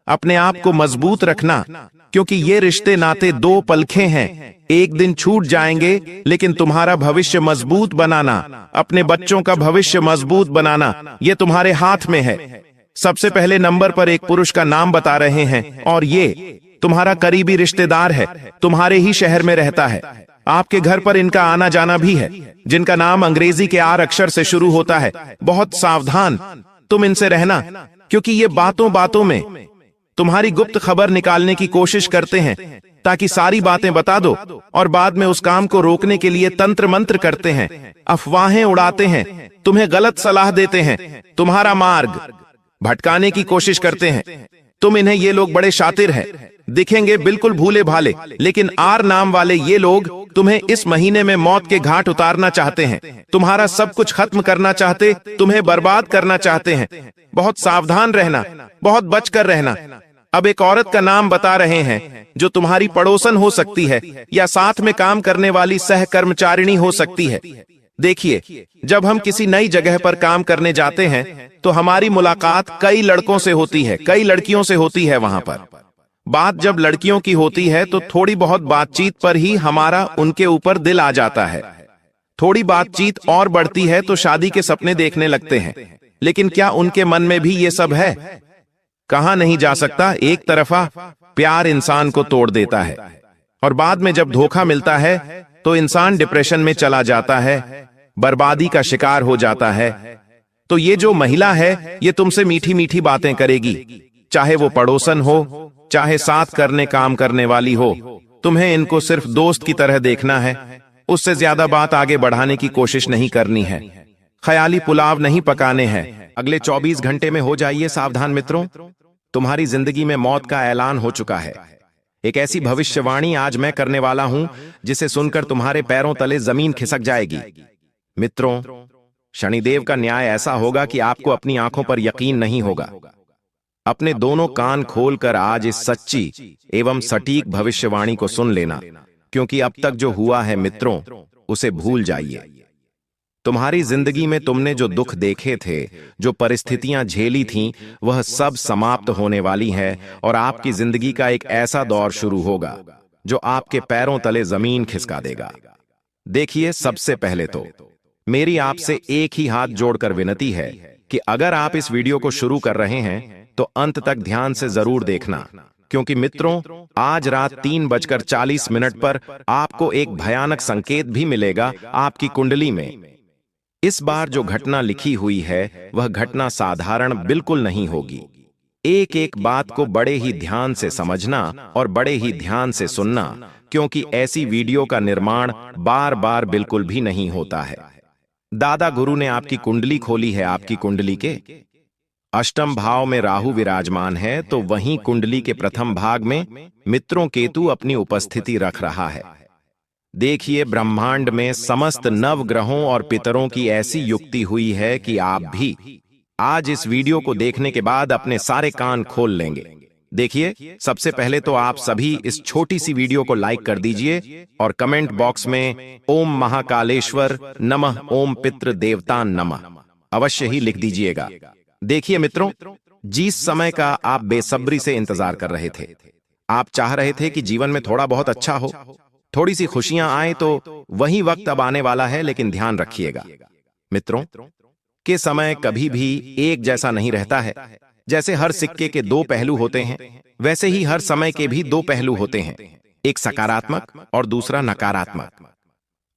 अपने आप को मजबूत रखना, क्योंकि ये रिश्ते नाते 2 पलखे हैं, एक दिन छूट जाएंगे। लेकिन तुम्हारा भविष्य मजबूत बनाना, अपने बच्चों का भविष्य मजबूत बनाना, ये तुम्हारे हाथ में है। सबसे पहले नंबर पर एक पुरुष का नाम बता रहे हैं और ये तुम्हारा करीबी रिश्तेदार है, तुम्हारे ही शहर में रहता है, आपके घर पर इनका आना जाना भी है, जिनका नाम अंग्रेजी के R अक्षर से शुरू होता है। बहुत सावधान तुम इनसे रहना, क्योंकि ये बातों बातों में तुम्हारी गुप्त खबर निकालने की कोशिश करते हैं ताकि सारी बातें बता दो और बाद में उस काम को रोकने के लिए तंत्र मंत्र करते हैं, अफवाहें उड़ाते हैं, तुम्हें गलत सलाह देते हैं, तुम्हारा मार्ग भटकाने की कोशिश करते हैं। तुम इन्हें ये लोग बड़े शातिर हैं, दिखेंगे बिल्कुल भूले भाले, लेकिन R नाम वाले ये लोग तुम्हें इस महीने में मौत के घाट उतारना चाहते हैं, तुम्हारा सब कुछ खत्म करना चाहते, तुम्हें बर्बाद करना चाहते हैं। बहुत सावधान रहना, बहुत बचकर रहना। अब एक औरत का नाम बता रहे हैं जो तुम्हारी पड़ोसन हो सकती है या साथ में काम करने वाली सहकर्मचारिणी हो सकती है। देखिए, जब हम किसी नई जगह पर काम करने जाते हैं तो हमारी मुलाकात कई लड़कों से होती है, कई लड़कियों से होती है। वहां पर बात जब लड़कियों की होती है तो थोड़ी बहुत बातचीत पर ही हमारा उनके ऊपर दिल आ जाता है। थोड़ी बातचीत और बढ़ती है तो शादी के सपने देखने लगते हैं। लेकिन क्या उनके मन में भी ये सब है? कहां नहीं जा सकता। एक तरफा प्यार इंसान को तोड़ देता है और बाद में जब धोखा मिलता है तो इंसान डिप्रेशन में चला जाता है, बर्बादी का शिकार हो जाता है। तो ये जो महिला है ये तुमसे मीठी मीठी बातें करेगी, चाहे वो पड़ोसन हो, चाहे साथ करने काम करने वाली हो। तुम्हें इनको सिर्फ दोस्त की तरह देखना है, उससे ज्यादा बात आगे बढ़ाने की कोशिश नहीं करनी है। ख्याली पुलाव नहीं पकाने हैं। अगले 24 घंटे में हो जाइए सावधान मित्रों, तुम्हारी जिंदगी में मौत का ऐलान हो चुका है। एक ऐसी भविष्यवाणी आज मैं करने वाला हूं जिसे सुनकर तुम्हारे पैरों तले जमीन खिसक जाएगी। मित्रों, शनिदेव का न्याय ऐसा होगा कि आपको अपनी आंखों पर यकीन नहीं होगा। अपने दोनों कान खोलकर आज इस सच्ची एवं सटीक भविष्यवाणी को सुन लेना, क्योंकि अब तक जो हुआ है मित्रों उसे भूल जाइए। तुम्हारी जिंदगी में तुमने जो दुख देखे थे, जो परिस्थितियां झेली थीं, वह सब समाप्त होने वाली है और आपकी जिंदगी का एक ऐसा दौर शुरू होगा जो आपके पैरों तले जमीन खिसका देगा। देखिए, सबसे पहले तो मेरी आपसे एक ही हाथ जोड़कर विनती है कि अगर आप इस वीडियो को शुरू कर रहे हैं तो अंत तक ध्यान से जरूर देखना, क्योंकि मित्रों आज रात 3:40 पर आपको एक भयानक संकेत भी मिलेगा आपकी कुंडली में। इस बार जो घटना लिखी हुई है वह घटना साधारण बिल्कुल नहीं होगी। एक एक बात को बड़े ही ध्यान से समझना और बड़े ही ध्यान से सुनना, क्योंकि ऐसी वीडियो का निर्माण बार बार बिल्कुल भी नहीं होता है। दादा गुरु ने आपकी कुंडली खोली है। आपकी कुंडली के अष्टम भाव में राहु विराजमान है, तो वहीं कुंडली के प्रथम भाग में मित्रों केतु अपनी उपस्थिति रख रहा है। देखिए, ब्रह्मांड में समस्त नवग्रहों और पितरों की ऐसी युक्ति हुई है कि आप भी आज इस वीडियो को देखने के बाद अपने सारे कान खोल लेंगे। देखिए, सबसे पहले तो आप सभी इस छोटी सी वीडियो को लाइक कर दीजिए और कमेंट बॉक्स में ओम महाकालेश्वर नमः, ओम पितृ देवतान नमः अवश्य ही लिख दीजिएगा। देखिए मित्रों, जिस समय का आप बेसब्री से इंतजार कर रहे थे, आप चाह रहे थे कि जीवन में थोड़ा बहुत अच्छा हो, थोड़ी सी खुशियां आए तो वही वक्त अब आने वाला है, लेकिन ध्यान रखिएगा मित्रों के समय कभी भी एक जैसा नहीं रहता है। जैसे हर सिक्के के दो पहलू होते हैं, वैसे ही हर समय के भी दो पहलू होते हैं, एक सकारात्मक और दूसरा नकारात्मक।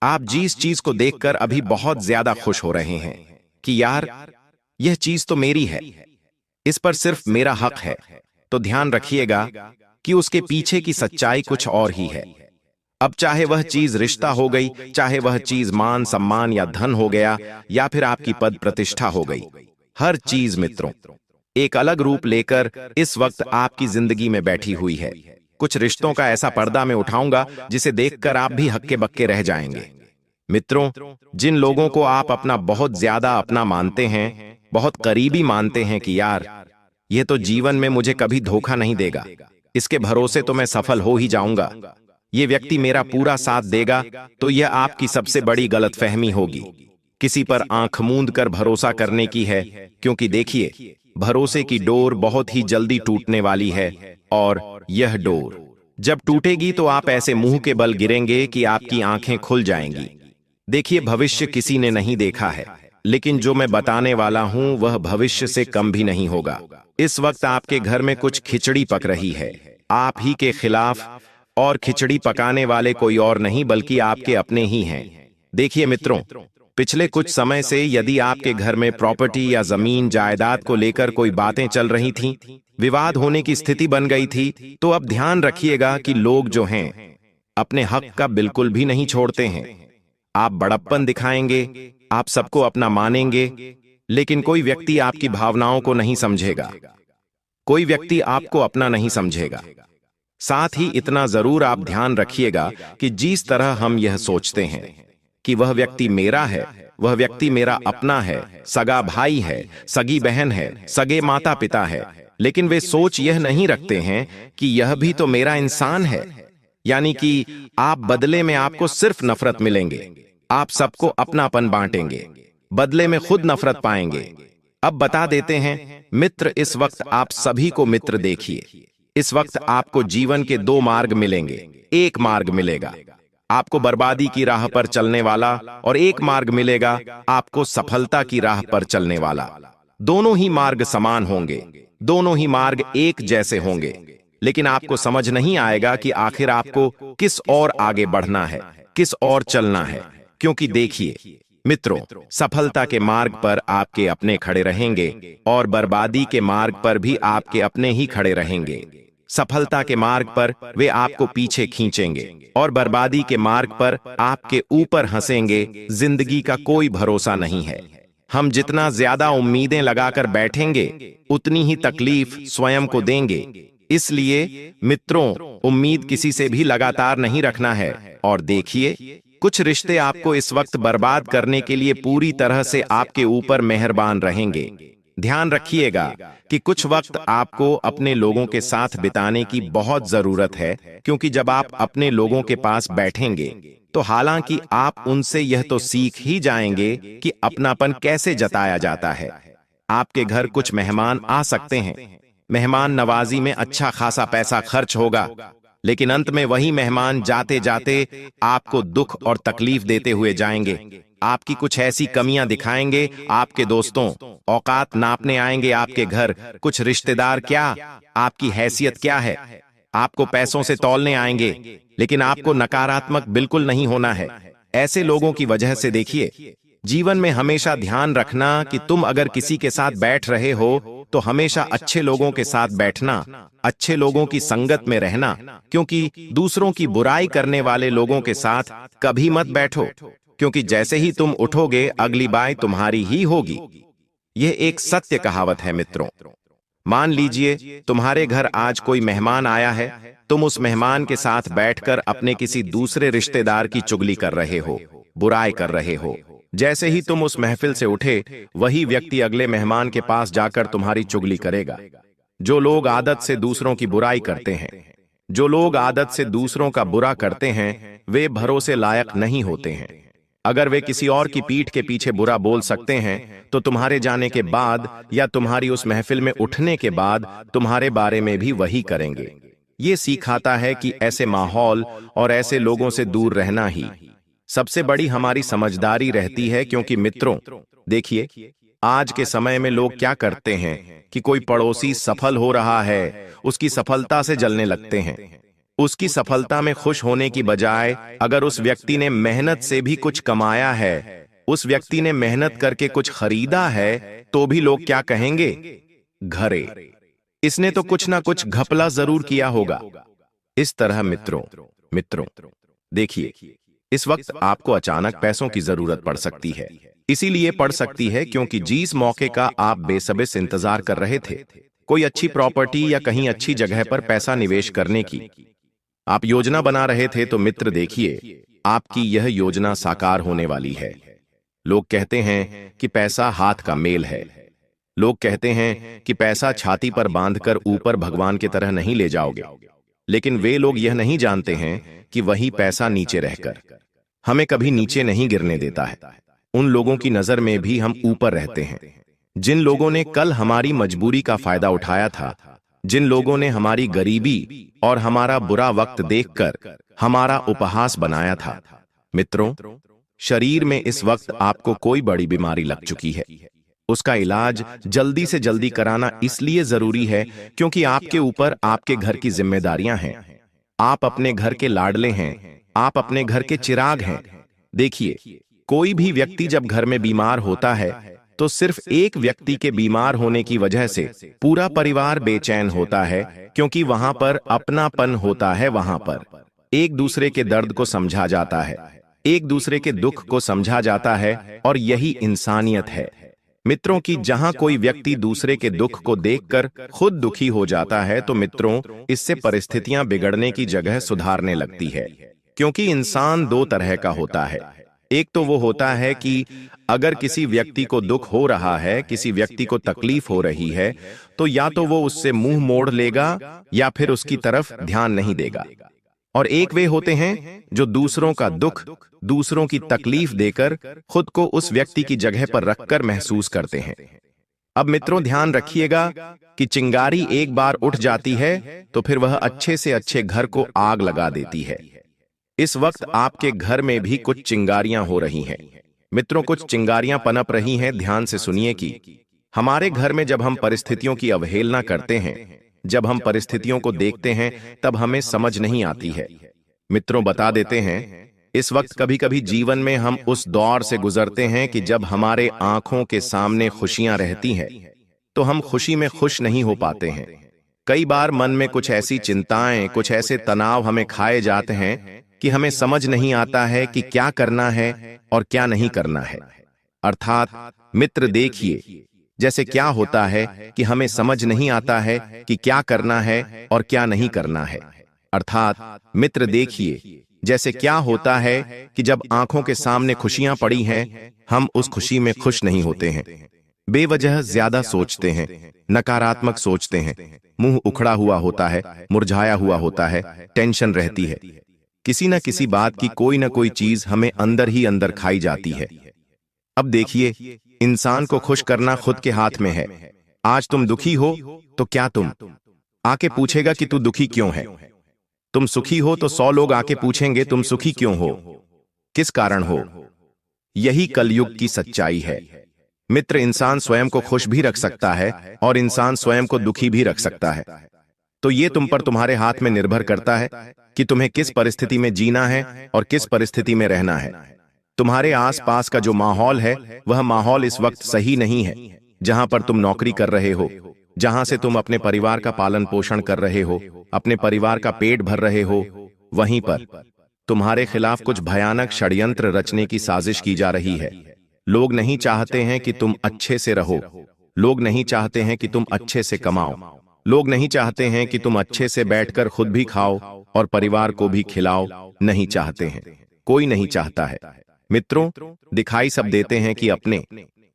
आप जिस चीज को देखकर अभी बहुत ज्यादा खुश हो रहे हैं कि यार यह चीज तो मेरी है, इस पर सिर्फ मेरा हक है, तो ध्यान रखिएगा कि उसके पीछे की सच्चाई कुछ और ही है। अब चाहे वह चीज रिश्ता हो गई, चाहे वह चीज मान सम्मान या धन हो गया, या फिर आपकी पद प्रतिष्ठा हो गई, हर चीज मित्रों एक अलग रूप लेकर इस वक्त आपकी जिंदगी में बैठी हुई है। कुछ रिश्तों का ऐसा पर्दा मैं उठाऊंगा जिसे देखकर आप भी हक्के बक्के रह जाएंगे। मित्रों, जिन लोगों को आप अपना बहुत ज्यादा अपना मानते हैं, बहुत करीबी मानते हैं कि यार ये तो जीवन में मुझे कभी धोखा नहीं देगा, इसके भरोसे तो मैं सफल हो ही जाऊंगा, ये व्यक्ति मेरा पूरा साथ देगा, तो यह आपकी सबसे बड़ी गलतफहमी होगी। किसी पर आंख मूंद कर भरोसा करने की है, क्योंकि देखिए भरोसे की डोर बहुत ही जल्दी टूटने वाली है, और यह डोर जब टूटेगी तो आप ऐसे मुंह के बल गिरेंगे कि आपकी आंखें खुल जाएंगी। देखिए, भविष्य किसी ने नहीं देखा है, लेकिन जो मैं बताने वाला हूं वह भविष्य से कम भी नहीं होगा। इस वक्त आपके घर में कुछ खिचड़ी पक रही है, आप ही के खिलाफ, और खिचड़ी पकाने वाले कोई और नहीं बल्कि आपके अपने ही हैं। देखिए मित्रों, पिछले कुछ समय से यदि आपके घर में प्रॉपर्टी या जमीन जायदाद को लेकर कोई बातें चल रही थीं, विवाद होने की स्थिति बन गई थी, तो अब ध्यान रखिएगा कि लोग जो हैं अपने हक का बिल्कुल भी नहीं छोड़ते हैं। आप बड़प्पन दिखाएंगे, आप सबको अपना मानेंगे, लेकिन कोई व्यक्ति आपकी भावनाओं को नहीं समझेगा, कोई व्यक्ति आपको अपना नहीं समझेगा। साथ ही इतना जरूर आप ध्यान रखिएगा कि जिस तरह हम यह सोचते हैं कि वह व्यक्ति मेरा है, वह व्यक्ति मेरा अपना है, सगा भाई है, सगी बहन है, सगे माता पिता है, लेकिन वे सोच यह नहीं रखते हैं कि यह भी तो मेरा इंसान है। यानी कि आप बदले में आपको सिर्फ नफरत मिलेंगे, आप सबको अपनापन बांटेंगे, बदले में खुद नफरत पाएंगे। अब बता देते हैं मित्र, इस वक्त आप सभी को मित्र देखिए। इस वक्त आपको जीवन के दो मार्ग मिलेंगे। एक मार्ग मिलेगा आपको बर्बादी की राह पर चलने वाला, और एक मार्ग मिलेगा आपको सफलता की राह पर चलने वाला। दोनों ही मार्ग समान होंगे, दोनों ही मार्ग एक जैसे होंगे, लेकिन आपको समझ नहीं आएगा कि आखिर आपको किस ओर आगे बढ़ना है, किस ओर चलना है। क्योंकि देखिए मित्रों, सफलता के मार्ग पर आपके अपने खड़े रहेंगे, और बर्बादी के मार्ग पर भी आपके अपने ही खड़े रहेंगे। सफलता के मार्ग पर वे आपको पीछे खींचेंगे, और बर्बादी के मार्ग पर आपके ऊपर हंसेंगे। जिंदगी का कोई भरोसा नहीं है। हम जितना ज्यादा उम्मीदें लगाकर बैठेंगे, उतनी ही तकलीफ स्वयं को देंगे। इसलिए मित्रों, उम्मीद किसी से भी लगातार नहीं रखना है। और देखिए, कुछ रिश्ते आपको इस वक्त बर्बाद करने के लिए पूरी तरह से आपके ऊपर मेहरबान रहेंगे। ध्यान रखिएगा कि कुछ वक्त आपको अपने लोगों के साथ बिताने की बहुत जरूरत है, क्योंकि जब आप अपने लोगों के पास बैठेंगे तो हालांकि आप उनसे यह तो सीख ही जाएंगे कि अपनापन कैसे जताया जाता है। आपके घर कुछ मेहमान आ सकते हैं, मेहमान नवाजी में अच्छा खासा पैसा खर्च होगा, लेकिन अंत में वही मेहमान जाते जाते आपको दुख और तकलीफ देते हुए जाएंगे। आपकी कुछ ऐसी कमियां दिखाएंगे, आपके दोस्तों औकात नापने आएंगे आपके घर। कुछ रिश्तेदार क्या, आपकी हैसियत क्या है, आपको पैसों से तौलने आएंगे, लेकिन आपको नकारात्मक बिल्कुल नहीं होना है। ऐसे लोगों की वजह से देखिए, जीवन में हमेशा ध्यान रखना कि तुम अगर किसी के साथ बैठ रहे हो तो हमेशा अच्छे लोगों के साथ बैठना, अच्छे लोगों की संगत में रहना, क्योंकि दूसरों की बुराई करने वाले लोगों के साथ कभी मत बैठो, क्योंकि जैसे ही तुम उठोगे अगली बाई तुम्हारी ही होगी। यह एक सत्य कहावत है मित्रों। मान लीजिए तुम्हारे घर आज कोई मेहमान आया है, तुम उस मेहमान के साथ बैठकर अपने किसी दूसरे रिश्तेदार की चुगली कर रहे हो, बुराई कर रहे हो। जैसे ही तुम उस महफिल से उठे, वही व्यक्ति अगले मेहमान के पास जाकर तुम्हारी चुगली करेगा। जो लोग आदत से दूसरों की बुराई करते हैं, जो लोग आदत से दूसरों का बुरा करते हैं, वे भरोसे लायक नहीं होते हैं। अगर वे किसी और की पीठ के पीछे बुरा बोल सकते हैं, तो तुम्हारे जाने के बाद या तुम्हारी उस महफिल में उठने के बाद तुम्हारे बारे में भी वही करेंगे। ये सिखाता है कि ऐसे माहौल और ऐसे लोगों से दूर रहना ही सबसे बड़ी हमारी समझदारी रहती है। क्योंकि मित्रों, देखिए, आज के समय में लोग क्या करते हैं कि कोई पड़ोसी सफल हो रहा है, उसकी सफलता से जलने लगते हैं। उसकी सफलता में खुश होने की बजाय अगर उस व्यक्ति ने मेहनत से भी कुछ कमाया है, उस व्यक्ति ने मेहनत करके कुछ खरीदा है, तो भी लोग क्या कहेंगे? घरे, इसने तो कुछ ना कुछ घपला जरूर किया होगा। इस तरह मित्रों देखिए, इस वक्त आपको अचानक पैसों की जरूरत पड़ सकती है। इसीलिए पड़ सकती है क्योंकि जिस मौके का आप बेसब्री से इंतजार कर रहे थे, कोई अच्छी प्रॉपर्टी या कहीं अच्छी जगह पर पैसा निवेश करने की आप योजना बना रहे थे, तो मित्र देखिए, आपकी यह योजना साकार होने वाली है। लोग कहते हैं कि पैसा हाथ का मेल है। लोग कहते हैं कि पैसा छाती पर बांधकर ऊपर भगवान की तरह नहीं ले जाओगे। लेकिन वे लोग यह नहीं जानते हैं कि वही पैसा नीचे रहकर हमें कभी नीचे नहीं गिरने देता है। उन लोगों की नजर में भी हम ऊपर रहते हैं, जिन लोगों ने कल हमारी मजबूरी का फायदा उठाया था, जिन लोगों ने हमारी गरीबी और हमारा बुरा वक्त देखकर हमारा उपहास बनाया था। मित्रों, शरीर में इस वक्त आपको कोई बड़ी बीमारी लग चुकी है। उसका इलाज जल्दी से जल्दी कराना इसलिए जरूरी है क्योंकि आपके ऊपर आपके घर की जिम्मेदारियां हैं। आप अपने घर के लाडले हैं, आप अपने घर के चिराग हैं। देखिए, कोई भी व्यक्ति जब घर में बीमार होता है तो सिर्फ एक व्यक्ति के बीमार होने की वजह से पूरा परिवार बेचैन होता है, क्योंकि वहां पर अपनापन होता है। वहां पर एक दूसरे के दर्द को समझा जाता है, एक दूसरे के दुख को समझा जाता है, और यही इंसानियत है। मित्रों की जहां कोई व्यक्ति दूसरे के दुख को देखकर खुद दुखी हो जाता है, तो मित्रों, इससे परिस्थितियां बिगड़ने की जगह सुधारने लगती है। क्योंकि इंसान दो तरह का होता है। एक तो वो होता है कि अगर किसी व्यक्ति को दुख हो रहा है, किसी व्यक्ति को तकलीफ हो रही है, तो या तो वो उससे मुंह मोड़ लेगा या फिर उसकी तरफ ध्यान नहीं देगा। और एक वे होते हैं जो दूसरों का दुख, दूसरों की तकलीफ देकर खुद को उस व्यक्ति की जगह पर रखकर महसूस करते हैं। अब मित्रों, ध्यान रखिएगा कि चिंगारी एक बार उठ जाती है तो फिर वह अच्छे से अच्छे घर को आग लगा देती है। इस वक्त आपके घर में भी कुछ चिंगारियां हो रही हैं। मित्रों, कुछ चिंगारियां पनप रही हैं। ध्यान से सुनिए कि हमारे घर में जब हम परिस्थितियों की अवहेलना करते हैं, जब हम परिस्थितियों को देखते हैं, तब हमें समझ नहीं आती है। मित्रों, बता देते हैं, इस वक्त कभी कभी जीवन में हम उस दौर से गुजरते हैं कि जब हमारे आंखों के सामने खुशियां रहती हैं तो हम खुशी में खुश नहीं हो पाते हैं। कई बार मन में कुछ ऐसी चिंताएं, कुछ ऐसे तनाव हमें खाए जाते हैं कि हमें समझ नहीं आता है कि क्या करना है और क्या नहीं करना है। अर्थात मित्र देखिए, जैसे क्या होता है कि हमें समझ नहीं आता है कि क्या करना है और क्या नहीं करना है। अर्थात मित्र देखिए, जैसे क्या होता है कि जब आंखों के सामने खुशियां पड़ी हैं, हम उस खुशी में खुश नहीं होते हैं। बेवजह ज्यादा सोचते हैं, नकारात्मक सोचते हैं, मुंह उखड़ा हुआ होता है, मुरझाया हुआ होता है, टेंशन रहती है। किसी न किसी बात की कोई न कोई चीज हमें अंदर ही अंदर खाई जाती है। अब देखिए, इंसान को खुश करना खुद के हाथ में है। आज तुम दुखी हो तो क्या तुम आके पूछेगा कि तू दुखी क्यों है? तुम सुखी हो तो 100 लोग आके पूछेंगे तुम सुखी क्यों हो, किस कारण हो। यही कलयुग की सच्चाई है। मित्र, इंसान स्वयं को खुश भी रख सकता है और इंसान स्वयं को दुखी भी रख सकता है। तो ये तुम पर, तुम्हारे हाथ में निर्भर करता है कि तुम्हें किस परिस्थिति में जीना है और किस परिस्थिति में रहना है। तुम्हारे आसपास का जो माहौल है, वह माहौल इस वक्त सही नहीं है। जहां पर तुम नौकरी कर रहे हो, जहां से तुम अपने परिवार का पालन पोषण कर रहे हो, अपने परिवार का पेट भर रहे हो, वहीं पर तुम्हारे खिलाफ कुछ भयानक षड्यंत्र रचने की साजिश की जा रही है। लोग नहीं चाहते हैं कि तुम अच्छे से रहो, लोग नहीं चाहते हैं कि तुम अच्छे से कमाओ, लोग नहीं चाहते हैं कि तुम अच्छे से बैठकर खुद भी खाओ और परिवार को भी खिलाओ। नहीं चाहते हैं, कोई नहीं चाहता है। मित्रों, दिखाई सब देते हैं कि अपने,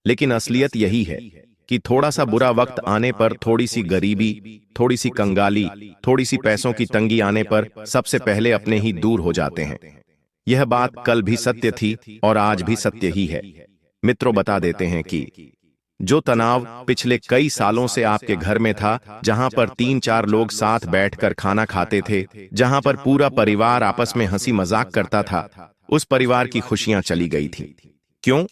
लेकिन असलियत यही है कि थोड़ा सा बुरा वक्त आने पर, थोड़ी सी गरीबी, थोड़ी सी कंगाली, थोड़ी सी पैसों की तंगी आने पर सबसे पहले अपने ही दूर हो जाते हैं। यह बात कल भी सत्य थी और आज भी सत्य ही है। मित्रों, बता देते हैं कि जो तनाव पिछले कई सालों से आपके घर में था, जहां पर 3-4 लोग साथ बैठकर खाना खाते थे, जहां पर पूरा परिवार आपस में हंसी मजाक करता था, उस परिवार की खुशियां चली गई थी। क्यों?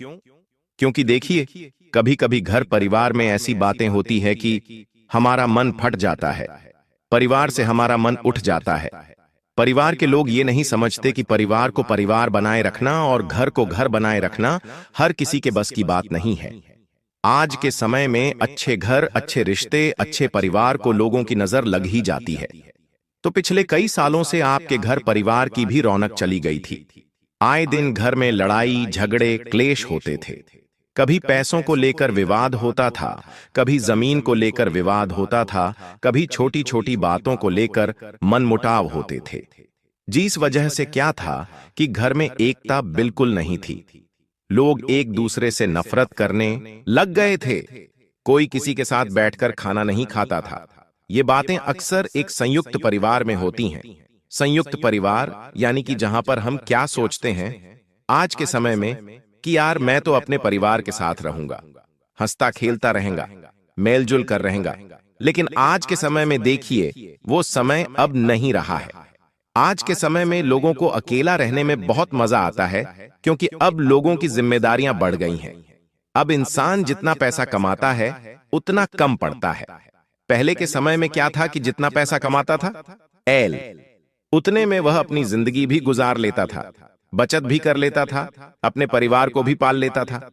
क्योंकि देखिए, कभी कभी घर परिवार में ऐसी बातें होती है कि हमारा मन फट जाता है, परिवार से हमारा मन उठ जाता है। परिवार के लोग ये नहीं समझते कि परिवार को परिवार बनाए रखना और घर को घर बनाए रखना हर किसी के बस की बात नहीं है। आज के समय में अच्छे घर, अच्छे रिश्ते, अच्छे परिवार को लोगों की नजर लग ही जाती है। तो पिछले कई सालों से आपके घर परिवार की भी रौनक चली गई थी। आए दिन घर में लड़ाई, झगड़े, क्लेश होते थे। कभी पैसों को लेकर विवाद होता था, कभी जमीन को लेकर विवाद होता था, कभी छोटी छोटी बातों को लेकर मनमुटाव होते थे। जिस वजह से क्या था कि घर में एकता बिल्कुल नहीं थी। लोग एक दूसरे से नफरत करने लग गए थे। कोई किसी के साथ बैठकर खाना नहीं खाता था। ये बातें अक्सर एक संयुक्त परिवार में होती हैं। संयुक्त परिवार यानी कि जहां पर हम क्या सोचते हैं आज के समय में कि यार मैं तो अपने परिवार के साथ रहूंगा, हंसता खेलता रहेगा, मेलजुल कर रहेगा। लेकिन आज के समय में देखिए, वो समय अब नहीं रहा है। आज के समय में लोगों को अकेला रहने में बहुत मजा आता है, क्योंकि अब लोगों की जिम्मेदारियां बढ़ गई हैं। अब इंसान जितना पैसा कमाता है उतना कम पड़ता है। पहले के समय में क्या था कि जितना पैसा कमाता था उतने में वह अपनी जिंदगी भी गुजार लेता था, बचत भी कर लेता था, अपने परिवार को भी पाल लेता था।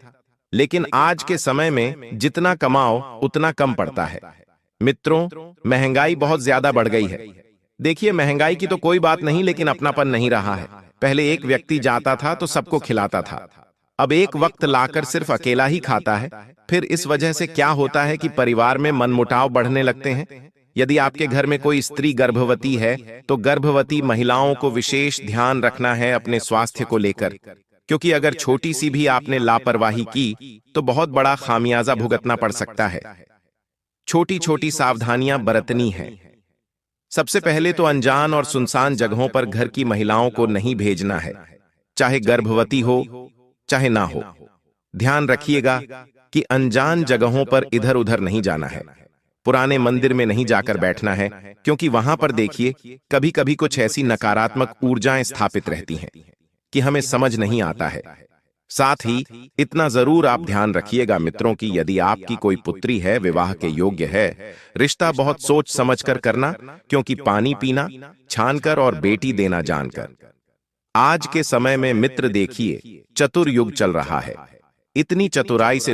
लेकिन आज के समय में जितना कमाओ उतना कम पड़ता है। मित्रों, महंगाई बहुत ज्यादा बढ़ गई है। देखिए, महंगाई की तो कोई बात नहीं, लेकिन अपनापन नहीं रहा है। पहले एक व्यक्ति जाता था तो सबको खिलाता था, अब एक वक्त लाकर सिर्फ अकेला ही खाता है। फिर इस वजह से क्या होता है कि परिवार में मनमुटाव बढ़ने लगते हैं। यदि आपके घर में कोई स्त्री गर्भवती है तो गर्भवती महिलाओं को विशेष ध्यान रखना है अपने स्वास्थ्य को लेकर, क्योंकि अगर छोटी सी भी आपने लापरवाही की तो बहुत बड़ा खामियाजा भुगतना पड़ सकता है। छोटी छोटी सावधानियां बरतनी है। सबसे पहले तो अनजान और सुनसान जगहों पर घर की महिलाओं को नहीं भेजना है, चाहे गर्भवती हो चाहे ना हो। ध्यान रखिएगा कि अनजान जगहों पर इधर उधर नहीं जाना है। पुराने मंदिर में नहीं जाकर बैठना है, क्योंकि वहां पर देखिए कभी कभी कुछ ऐसी नकारात्मक ऊर्जाएं स्थापित रहती हैं कि हमें समझ नहीं आता है। साथ ही इतना जरूर आप ध्यान रखिएगा मित्रों कि यदि आपकी कोई पुत्री है, विवाह के योग्य है, रिश्ता बहुत सोच समझकर करना, क्योंकि पानी पीना छानकर और बेटी देना जानकर। आज के समय में मित्र देखिए, चतुर युग चल रहा है। इतनी चतुराई से